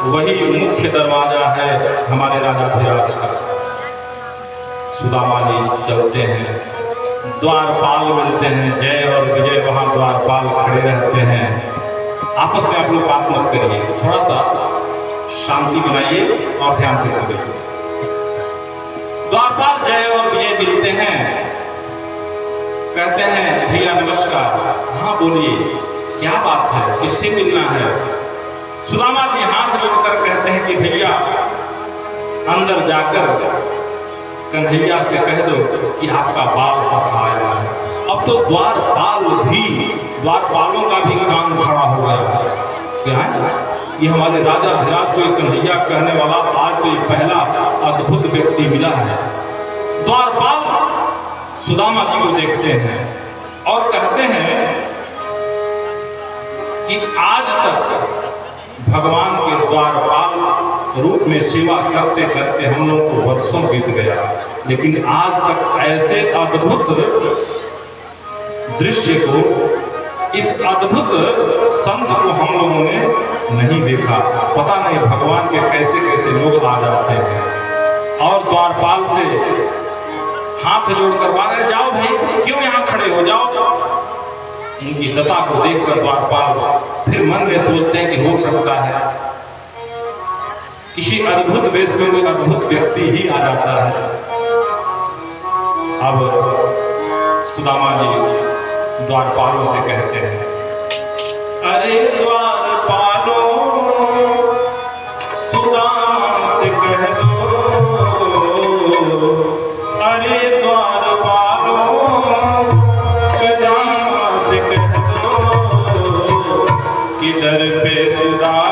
वही मुख्य दरवाजा है हमारे राजाधिराज का। सुदामा जी चलते हैं, द्वारपाल मिलते हैं, जय और विजय वहां द्वारपाल खड़े रहते हैं। आपस में आप लोग बात मत करिए, थोड़ा सा शांति बनाइए और ध्यान से सुनिए। द्वारपाल जय और विजय मिलते हैं, कहते हैं भैया नमस्कार। हाँ बोलिए, क्या बात है, किससे मिलना है? सुदामा जी हाथ जोड़कर कहते हैं कि भैया अंदर जाकर कन्हैया से कह दो कि आपका बाल सफाया है। अब तो द्वारपालों का भी काम खड़ा हो गया। क्या है ये हमारे राजा धीराज को कन्हैया कहने वाला आज तो ये पहला अद्भुत व्यक्ति मिला है। द्वारपाल सुदामा जी को देखते हैं और कहते हैं कि आज तक भगवान के द्वारपाल रूप में सेवा करते करते हम लोग को वर्षों बीत गया, लेकिन आज तक ऐसे अद्भुत दृश्य को, इस अद्भुत संत को हम लोगों ने नहीं देखा। पता नहीं भगवान के कैसे कैसे लोग आ जाते हैं और द्वारपाल से हाथ जोड़कर बाहर जाओ भाई, क्यों यहाँ खड़े हो जाओ। उनकी दशा को देखकर द्वारपाल फिर मन में सोचते हैं कि हो सकता है किसी अद्भुत वेश में कोई अद्भुत व्यक्ति ही आ जाता है। अब सुदामा जी द्वारपालों से कहते हैं, अरे द्वारपालों सुदामा से कह दो, अरे द्वारपालों सुदामा से कह दो कि दर पे सुदामा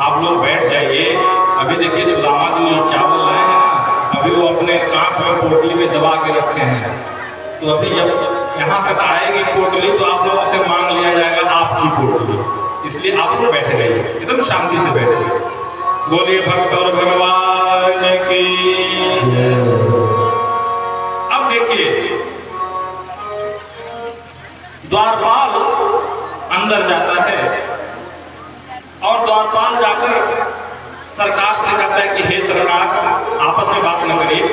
आप लोग बैठ जाइए। अभी देखिए सुदामा जो चावल लाए हैं ना, अभी वो अपने कांख में पोटली में दबा के रखे हैं। तो अभी जब यहाँ तक आएगी पोटली तो आप लोगों से मांग लिया जाएगा आपकी पोटली, इसलिए आप लोग बैठ जाइए, एकदम शांति से बैठिए। बोलिए भक्त और भगवान की। अब देखिए द्वारपाल अंदर जाता है और द्वारपाल जाकर सरकार से कहता है कि हे सरकार, आपस में बात न करिए,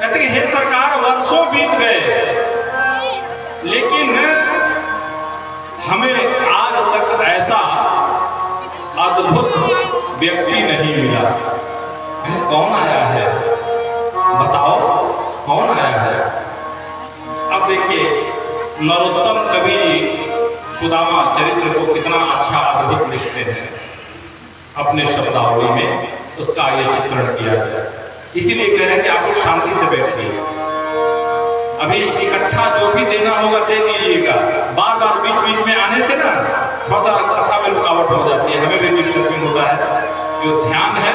कहते कि हे सरकार, वर्षों बीत गए लेकिन हमें आज तक ऐसा अद्भुत व्यक्ति नहीं मिला। कौन आया है बताओ, कौन आया है? अब देखिए नरोत्तम कवि सुदामा चरित्र को कितना अच्छा अद्भुत लिखते हैं अपने शब्दावली में, उसका ये चित्रण किया गया। इसीलिए कह रहे हैं कि आप लोग शांति से बैठिए। अभी इकट्ठा जो भी देना होगा दे दीजिएगा। बार बार बीच बीच में आने से ना थोड़ा सा कथा में रुकावट हो जाती है, हमें भी डिस्टर्बिंग होता है, जो ध्यान है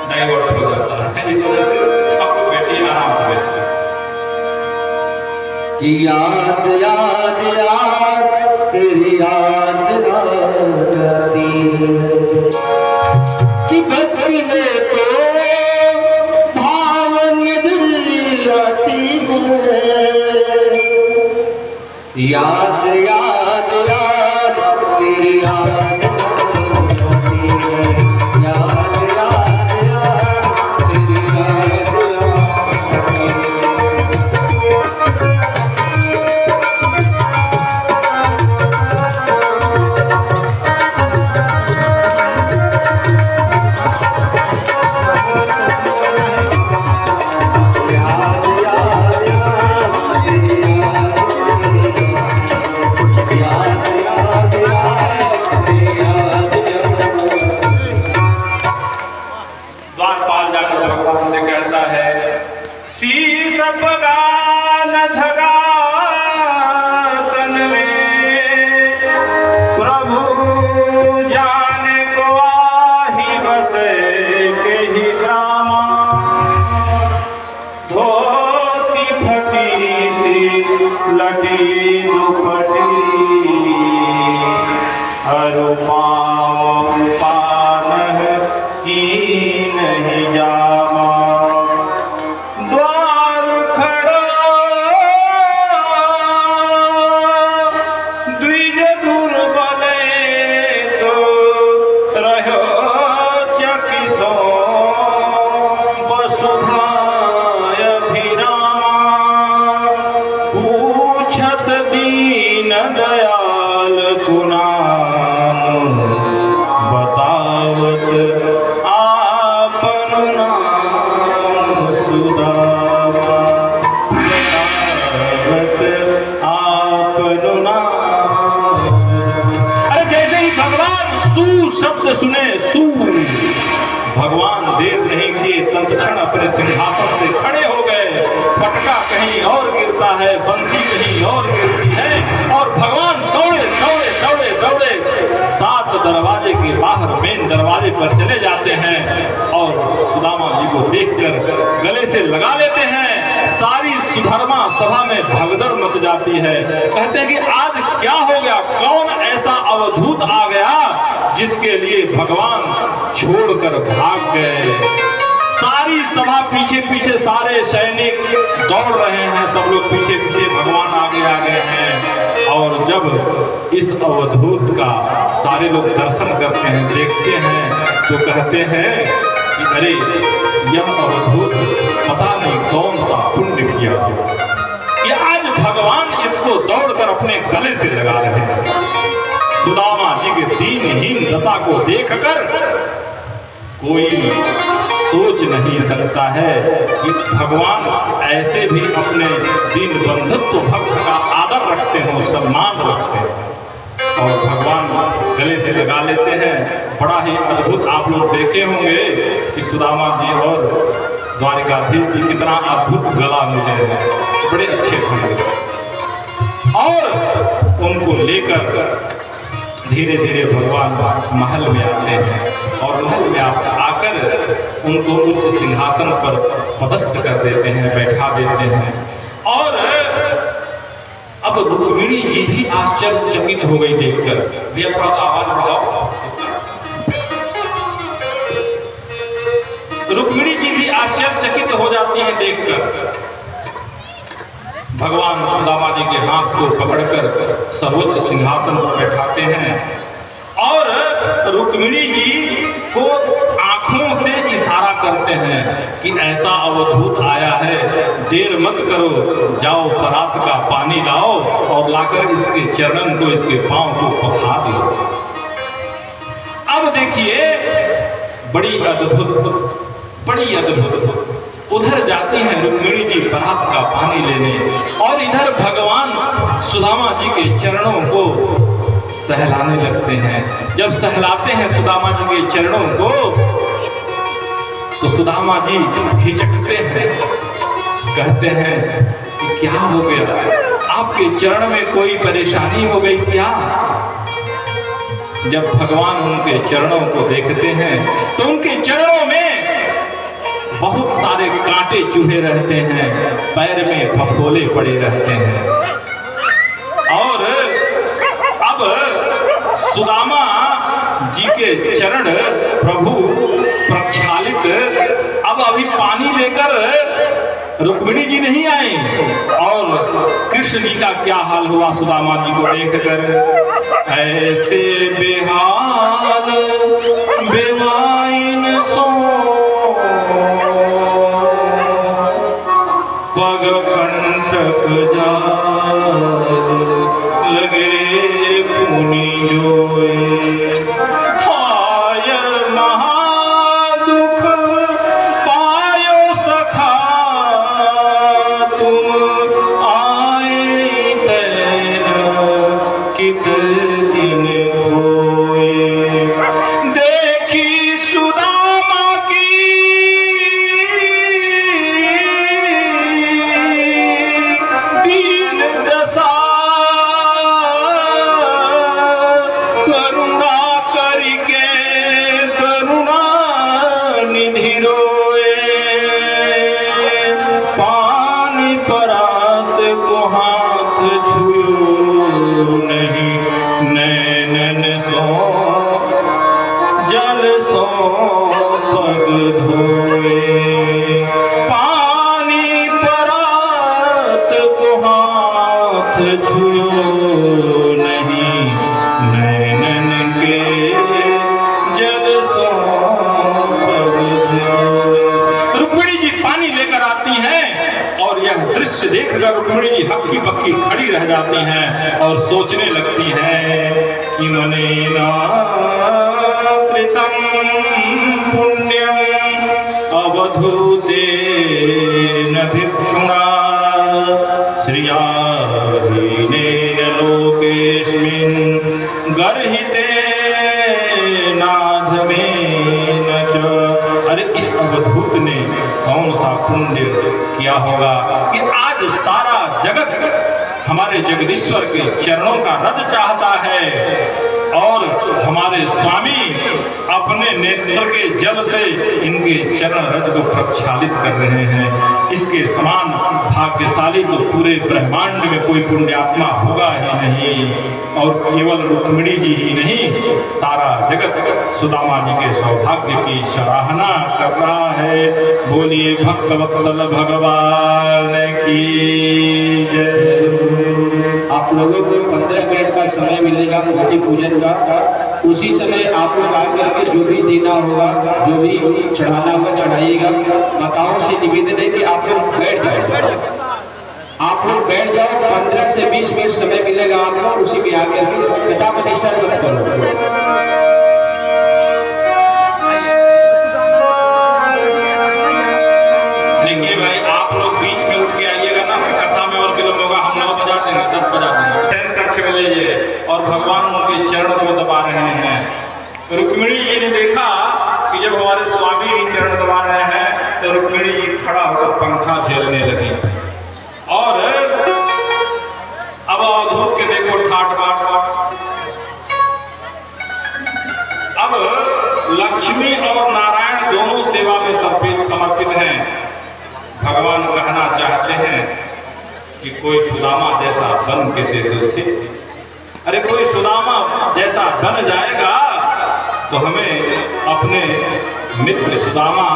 डाइवर्ट हो जाता है। इस वजह से आप लोग बैठिए, आराम से बैठिए। कि याद याद याद तेरी याद आ जाती है, कि भक्ति में तो भाव निकल आती है। याद याद याद तेरी याद आ जाती है, याद याद याद तेरी याद आ जाती है। द्वारपाल जाकर भगवान से कहता है, शीश पगान झगा तन में, प्रभु जाने को आही बसे के ही ग्रामा, धोती फटी सी लटी दुपटी, हरु पाँव पान की नहीं जामा, द्वार खड़ा द्विज दुर्बले तो रहो चकिसो, वसुधाय अभिरामा, पूछत दीन दयाल कुनाम, बतावत आपन नाम सुदामा, बतावत आपन नाम। अरे जैसे ही भगवान सू शब्द सुने, सू भगवान देर नहीं किए, तत्क्षण अपने सिंहासन से खड़े हो गए। पटका कहीं और गिरता है, बंसी कहीं और गिरती है और भगवान दौड़े दौड़े दौड़े दौड़े 7 दरवाजे के बाहर मेन दरवाजे पर चले जाते हैं और सुदामा जी को देखकर गले से लगा लेते हैं। सारी सुधर्मा सभा में भगदड़ मच जाती है। कहते हैं कि आज क्या हो गया, कौन ऐसा अवधूत आ गया जिसके लिए भगवान छोड़कर भाग गए। सारी सभा पीछे पीछे, सारे सैनिक दौड़ रहे हैं, सब लोग पीछे पीछे, भगवान आगे आगे हैं। और जब इस अवधूत का सारे लोग दर्शन करते हैं, देखते हैं, तो कहते हैं कि अरे यह अवधूत पता नहीं कौन सा पुण्य किया हो कि आज भगवान इसको दौड़कर अपने गले से लगा रहे हैं। सुदामा जी के दीनहीन दशा को देखकर कोई सोच नहीं सकता है कि भगवान ऐसे भी अपने दीन बंधुत्व भक्त का आदर रखते हो, सम्मान रखते हैं और भगवान गले से लगा लेते हैं। बड़ा ही अद्भुत आप लोग देखे होंगे कि सुदामा जी और द्वारिकाधीश जी कितना अद्भुत गला मिले हैं, बड़े अच्छे ढंग से। और उनको लेकर धीरे धीरे भगवान महल में आते हैं और महल में आकर उनको उच्च सिंहासन पर पदस्थ कर देते हैं, बैठा देते हैं। और अब रुक्मिणी जी भी आश्चर्यचकित हो गई देखकर। भैया थोड़ा सा आवाज बढ़ाओ। रुक्मिणी जी भी आश्चर्यचकित हो जाती हैं देखकर। भगवान सुदामा जी के हाथ को पकड़कर सर्वोच्च सिंहासन पर बैठाते हैं और रुक्मिणी जी को आंखों से इशारा करते हैं कि ऐसा अवधूत आया है, देर मत करो, जाओ परात का पानी लाओ और लाकर इसके चरणन को, इसके पांव को पखार लो। अब देखिए बड़ी अद्भुत उधर जाती हैं रुक्मिणी जी परात का पानी लेने और इधर भगवान सुदामा जी के चरणों को सहलाने लगते हैं। जब सहलाते हैं सुदामा जी के चरणों को तो सुदामा जी हिचकते हैं, कहते हैं कि क्या हो गया, आपके चरण में कोई परेशानी हो गई क्या? जब भगवान उनके चरणों को देखते हैं तो उनके चरणों में बहुत सारे कांटे चुभे रहते हैं, पैर में फफोले पड़े रहते हैं। और अब सुदामा जी के चरण प्रभु प्रक्षालित, अब अभी पानी लेकर रुक्मिणी जी नहीं आई और कृष्ण जी का क्या हाल हुआ सुदामा जी को देखकर। ऐसे बेहाल बेवाइन सो पग कंटक लगे पुनि जोए, हाय महादुख पायो सखा तुम आए तैन कित दिन होए। देखी सुदामा की दीन दशा, करुणा करके करुणा निधि रोए। पानी परात को हाथ छुयो नहीं, नैनन सो जल सो पग धोए। पानी परात को हाथ छुयो नहीं, नैनन के जल सो पग धोए। रुक्मिणी जी पानी लेकर आती हैं और यह दृश्य देखकर रुक्मिणी जी हक्की बक्की खड़ी रह जाती हैं और सोचने लगती हैं कि मनेना कृतम पुण्यम अवधूते न भिक्षुणा श्रिया हीनेन लोकेस्मिन् गर्हिते नाधमेन च। अरे इस अवधूत ने कौन सा पुण्य किया होगा कि आज सारा जगत हमारे जगदीश्वर के चरणों का रद चाहता है और हमारे स्वामी अपने नेत्र के जल से इनके चरण रज को प्रक्षालित कर रहे हैं। इसके समान भाग्यशाली तो पूरे ब्रह्मांड में कोई पुण्यात्मा होगा ही नहीं। और केवल रुक्मिणी जी ही नहीं, सारा जगत सुदामा जी के सौभाग्य की सराहना कर रहा है। बोलिए भक्तवत्सल भगवान की जय। आप लोगों को 15 मिनट का समय मिलेगा मूर्ति पूजन का। उसी समय आप लोग आकर के जो भी देना होगा, जो भी चढ़ाना होगा चढ़ाइएगा। माताओं से निवेदन है कि आप लोग बैठ जाओ, आप लोग बैठ जाओ। 15 से 20 मिनट समय मिलेगा आपको, उसी में आकर के कथा प्रतिष्ठा मत करो। और भगवान उनके चरण को दबा रहे हैं। रुक्मिणी जी ने देखा कि जब हमारे स्वामी ही चरण दबा रहे हैं तो रुक्मिणी जी खड़ा होकर पंखा झेलने लगी। और अब अवधूत के देखो ठाट बाट, कहना चाहते हैं कि कोई सुदामा जैसा बन के दे दो थे। अरे कोई सुदामा जैसा बन जाएगा तो हमें अपने मित्र सुदामा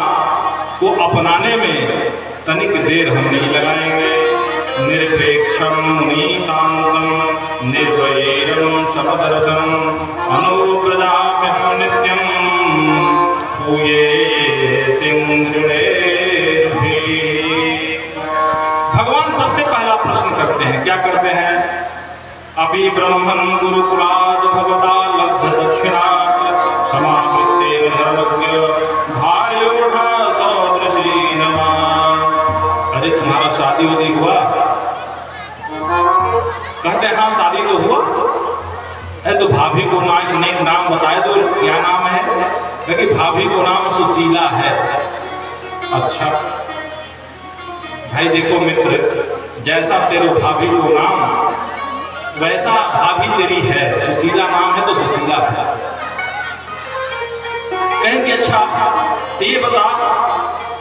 को अपनाने में तनिक देर हम नहीं लगाएंगे। निरपेक्षम मुनि शांतम निर्वैरम शमदर्शनम अनुव्रजाम्यहं नित्यम भगवान सबसे पहला प्रश्न करते हैं, क्या करते हैं? अभी ब्रह्मन् गुरुकुलाद भवता लब्ध दक्षिणात् समावृत्तेन धर्मज्ञ भार्योढ़ा सदृशी नमः। अरे तुम्हारा शादी वादी हुआ? कहते हैं हाँ शादी तो हुआ है। तो भाभी को नाम बताए दो, क्या नाम है? क्योंकि भाभी को नाम सुशीला है। अच्छा भाई देखो मित्र, जैसा तेरे भाभी को नाम वैसा भाभी तेरी है। सुशीला नाम है तो सुशीला है। कहेंगे अच्छा तो ये बता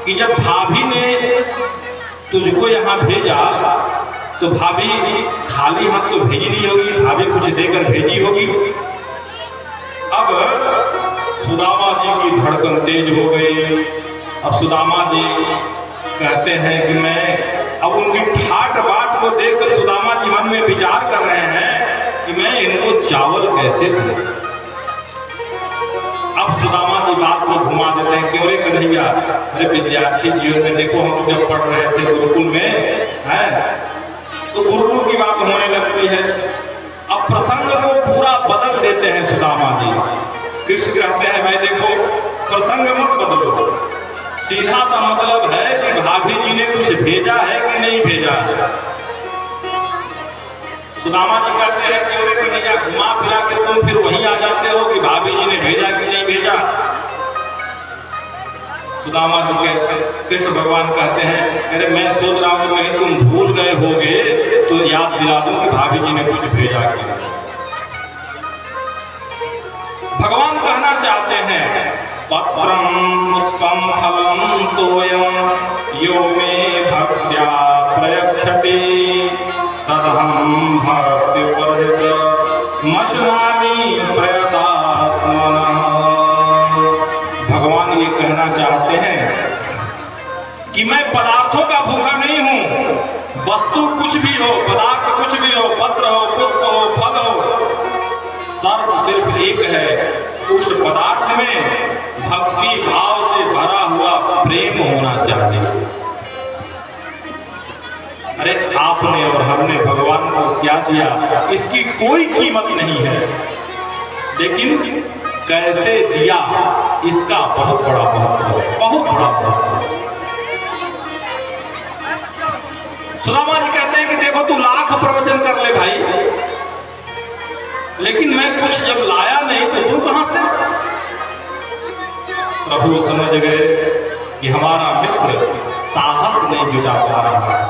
कि जब भाभी ने तुझको यहाँ भेजा तो भाभी खाली हाथ तो भेजी नहीं होगी, भाभी कुछ देकर भेजी होगी। अब सुदामा जी की धड़कन तेज हो गई। अब सुदामा जी कहते हैं कि मैं, अब उनकी ठाट बाट को देखकर सुदामा जी मन में विचार कर रहे हैं कि मैं इनको चावल कैसे दूं। अब सुदामा जी बात को घुमा देते हैं, क्यों रे कन्हैया? अरे विद्यार्थी जीवन में देखो, हम लोग जब पढ़ रहे थे गुरुकुल में हैं, तो गुरुकुल की बात होने लगती है। अब प्रसंग को पूरा बदल देते हैं सुदामा जी। कृष्ण कहते हैं भाई देखो, प्रसंग मत बदलो, सीधा सा मतलब है कि भाभी जी ने कुछ भेजा है कि नहीं भेजा है। सुदामा जी कहते हैं क्यों रे कन्हैया, घुमा फिरा के तुम फिर वहीं आ जाते हो कि भाभी जी ने भेजा कि नहीं भेजा। सुदामा जी कहते हैं, कृष्ण भगवान कहते हैं अरे मैं सोच रहा हूँ कहीं तुम भूल गए होगे तो याद दिला दूं कि भाभी जी ने कुछ भेजा कि। भगवान कहना चाहते हैं पत्रम पुष्पम फलम तोयम यो मे भक्त्या प्रयक्षते तदहं भक्ति वर्जित मश्नामि प्रयतात्मनः। भगवान ये कहना चाहते हैं कि मैं पदार्थों का भूखा नहीं हूं। वस्तु कुछ भी हो, पदार्थ कुछ भी हो, पत्र हो, पुष्प हो, फल हो, शर्त सिर्फ एक है, उस पदार्थ में भक्ति भाव से भरा हुआ प्रेम होना चाहिए। अरे आपने और हमने भगवान को क्या दिया इसकी कोई कीमत नहीं है, लेकिन कैसे दिया इसका बहुत बड़ा महत्व है, बहुत बड़ा महत्व है। सुदामा जी कहते हैं कि देखो तू लाख प्रवचन कर ले भाई, लेकिन मैं कुछ जब लाया नहीं तो तू कहां से? प्रभु समझ गए कि हमारा मित्र साहस नहीं जुटा पा रहा है।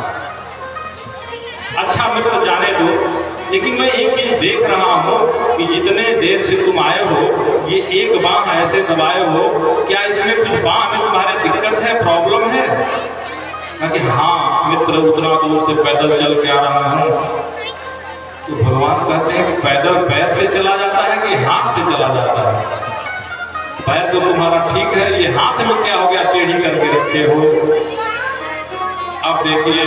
अच्छा मित्र जाने दो, लेकिन मैं एक चीज देख रहा हूं कि जितने देर से तुम आए हो ये एक बांह ऐसे दबाए हो, क्या इसमें कुछ बांह में तुम्हारे दिक्कत है, प्रॉब्लम है? कि हाँ मित्र उतना दूर से पैदल चल के आ रहा हूं। तो भगवान कहते हैं कि पैदल पैर से चला जाता है कि हाथ से चला जाता है? पैर तो तुम्हारा ठीक है, ये हाथ में क्या हो गया, टेढ़ी करके रखे हो। अब देखिए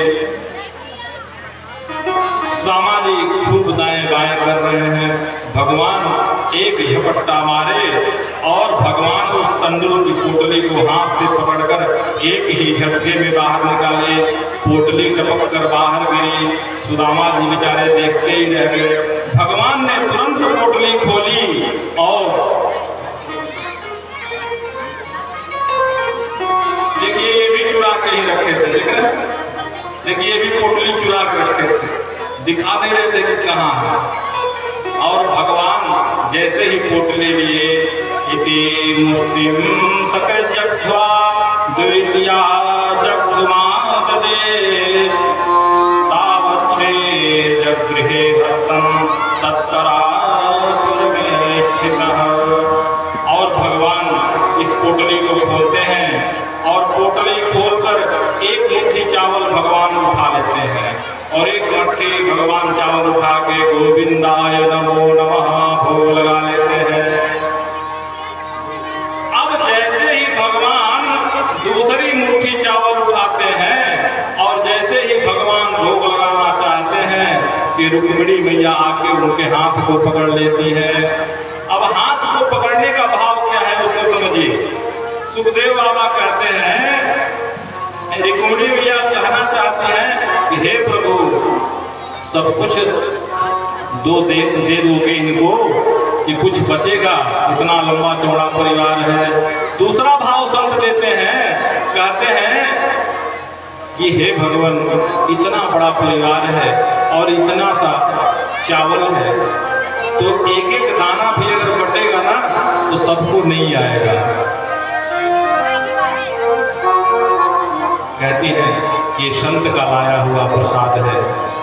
सुदामा जी खूब दाएं बाएं कर रहे हैं। भगवान एक झपट्टा मारे और भगवान उस तंडुल की पोटली को हाथ से पकड़कर एक ही झटके में बाहर निकाले। पोटली टपक कर बाहर गिरी। सुदामा जी बेचारे देखते ही रह गए। भगवान ने तुरंत पोटली खोली और देखिए ये भी चुरा के ही रखे थे, देख रहे? देखिए ये भी पोटली चुरा के रखे थे, दिखा नहीं रहे थे कि कहाँ है। और भगवान जैसे ही पोटली लिए इति मुष्टिम सकृज्जग्ध्वा द्वितीया जग्धुमाददे तावच्छे जगृहे हस्तं तत्परापुरमे स्थितः। और भगवान इस पोटली को खोलते हैं और पोटली खोलकर एक मुट्ठी चावल भगवान उठा लेते हैं और एक मुट्ठी भगवान चावल उठा के गोविंदाय नमो नमः भोग लगा लेते हैं। अब जैसे ही भगवान दूसरी मुट्ठी चावल उठाते हैं और जैसे ही भगवान भोग लगाना चाहते हैं कि रुक्मिणी मैया आके उनके हाथ को पकड़ लेती है। अब हाथ को पकड़ने का भाव क्या है उसको समझिए। सुखदेव बाबा कहते हैं रुक्मिणी मैया कहना चाहते हैं कि हे प्रभु सब कुछ दे दोगे इनको कि कुछ बचेगा, इतना लंबा चौड़ा परिवार है। दूसरा भाव संत देते हैं, कहते हैं कि हे भगवान इतना बड़ा परिवार है और इतना सा चावल है तो एक एक दाना भी अगर बटेगा ना तो सबको नहीं आएगा। कहती है कि संत का लाया हुआ प्रसाद है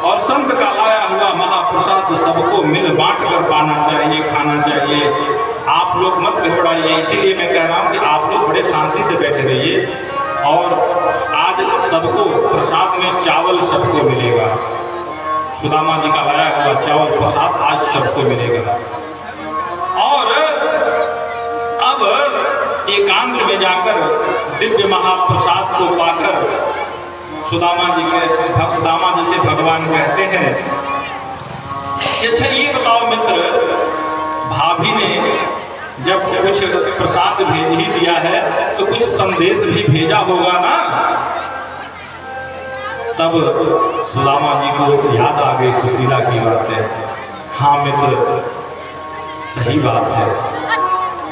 और संत का लाया हुआ महाप्रसाद सबको मिल बांट कर पाना चाहिए, खाना चाहिए। आप लोग मत घबराइए, इसीलिए मैं कह रहा हूँ कि आप लोग बड़े शांति से बैठे रहिए और आज सबको प्रसाद में चावल सबको मिलेगा। सुदामा जी का लाया हुआ चावल प्रसाद आज सबको मिलेगा। और अब एकांत में जाकर दिव्य महाप्रसाद को पाकर सुदामा जी से भगवान कहते हैं अच्छा ये बताओ मित्र, भाभी ने जब कुछ प्रसाद भेज ही दिया है तो कुछ संदेश भी भेजा होगा ना। तब सुदामा जी को याद आ गई सुशीला की बातें। हाँ मित्र सही बात है,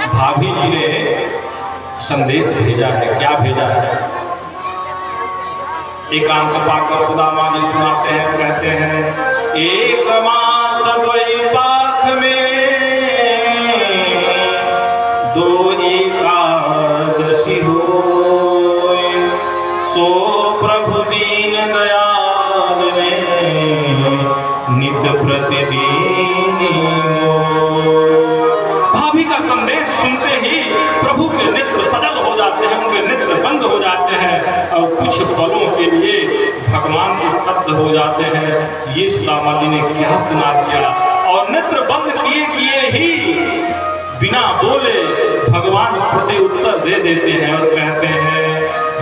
भाभी जी ने संदेश भेजा है। क्या भेजा है? एकांत पाकर सुदामा जी सुनाते हैं, कहते हैं एक मास द्वैपाख में दो एकादशी होय, सो प्रभु दीन दयाल ने नित्य प्रतिदिन। भाभी का संदेश सुनते ही प्रभु के नेत्र सजल हो जाते हैं, उनके नेत्र बंद हो जाते हैं और कुछ पलों के लिए भगवान स्तब्ध हो जाते हैं। ये सुदामा जी ने क्या सुना दिया और नेत्र बंद किए किए ही बिना बोले भगवान प्रति उत्तर दे देते हैं और कहते हैं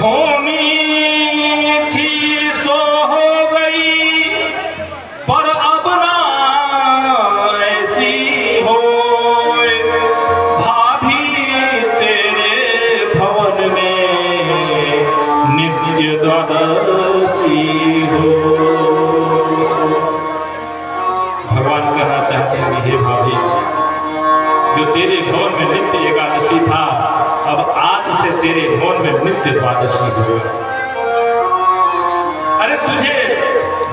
होनी थी सो हो गई पर अब ना ऐसी हो, द्वादशी हो। भगवान कहना चाहते हैं कि हे भाभी जो तेरे भवन में नित्य एकादशी था अब आज से तेरे भवन में नित्य द्वादशी हो। अरे तुझे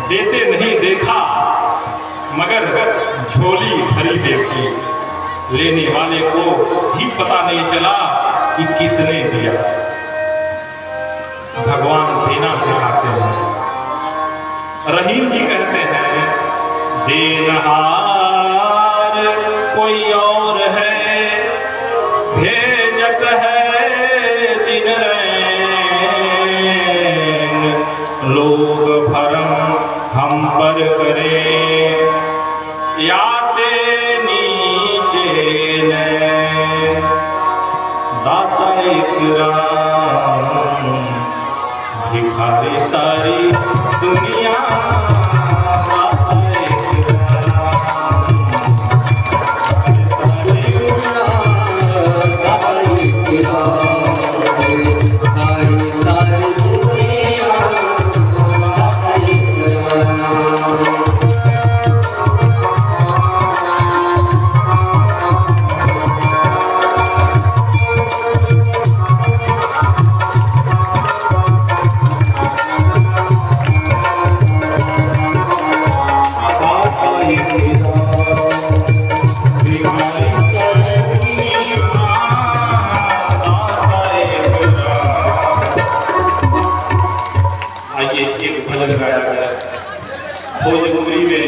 देते नहीं देखा मगर झोली भरी देखी, लेने वाले को ही पता नहीं चला कि किसने दिया। भगवान देना सिखाते हैं। रहीम जी कहते हैं देनहार कोई और है, भेजत है दिन रैन, लोग भरम हम पर करें याते नीचे नैन, दाता एक राम भिखारी सारी दुनिया, भोजपुरी में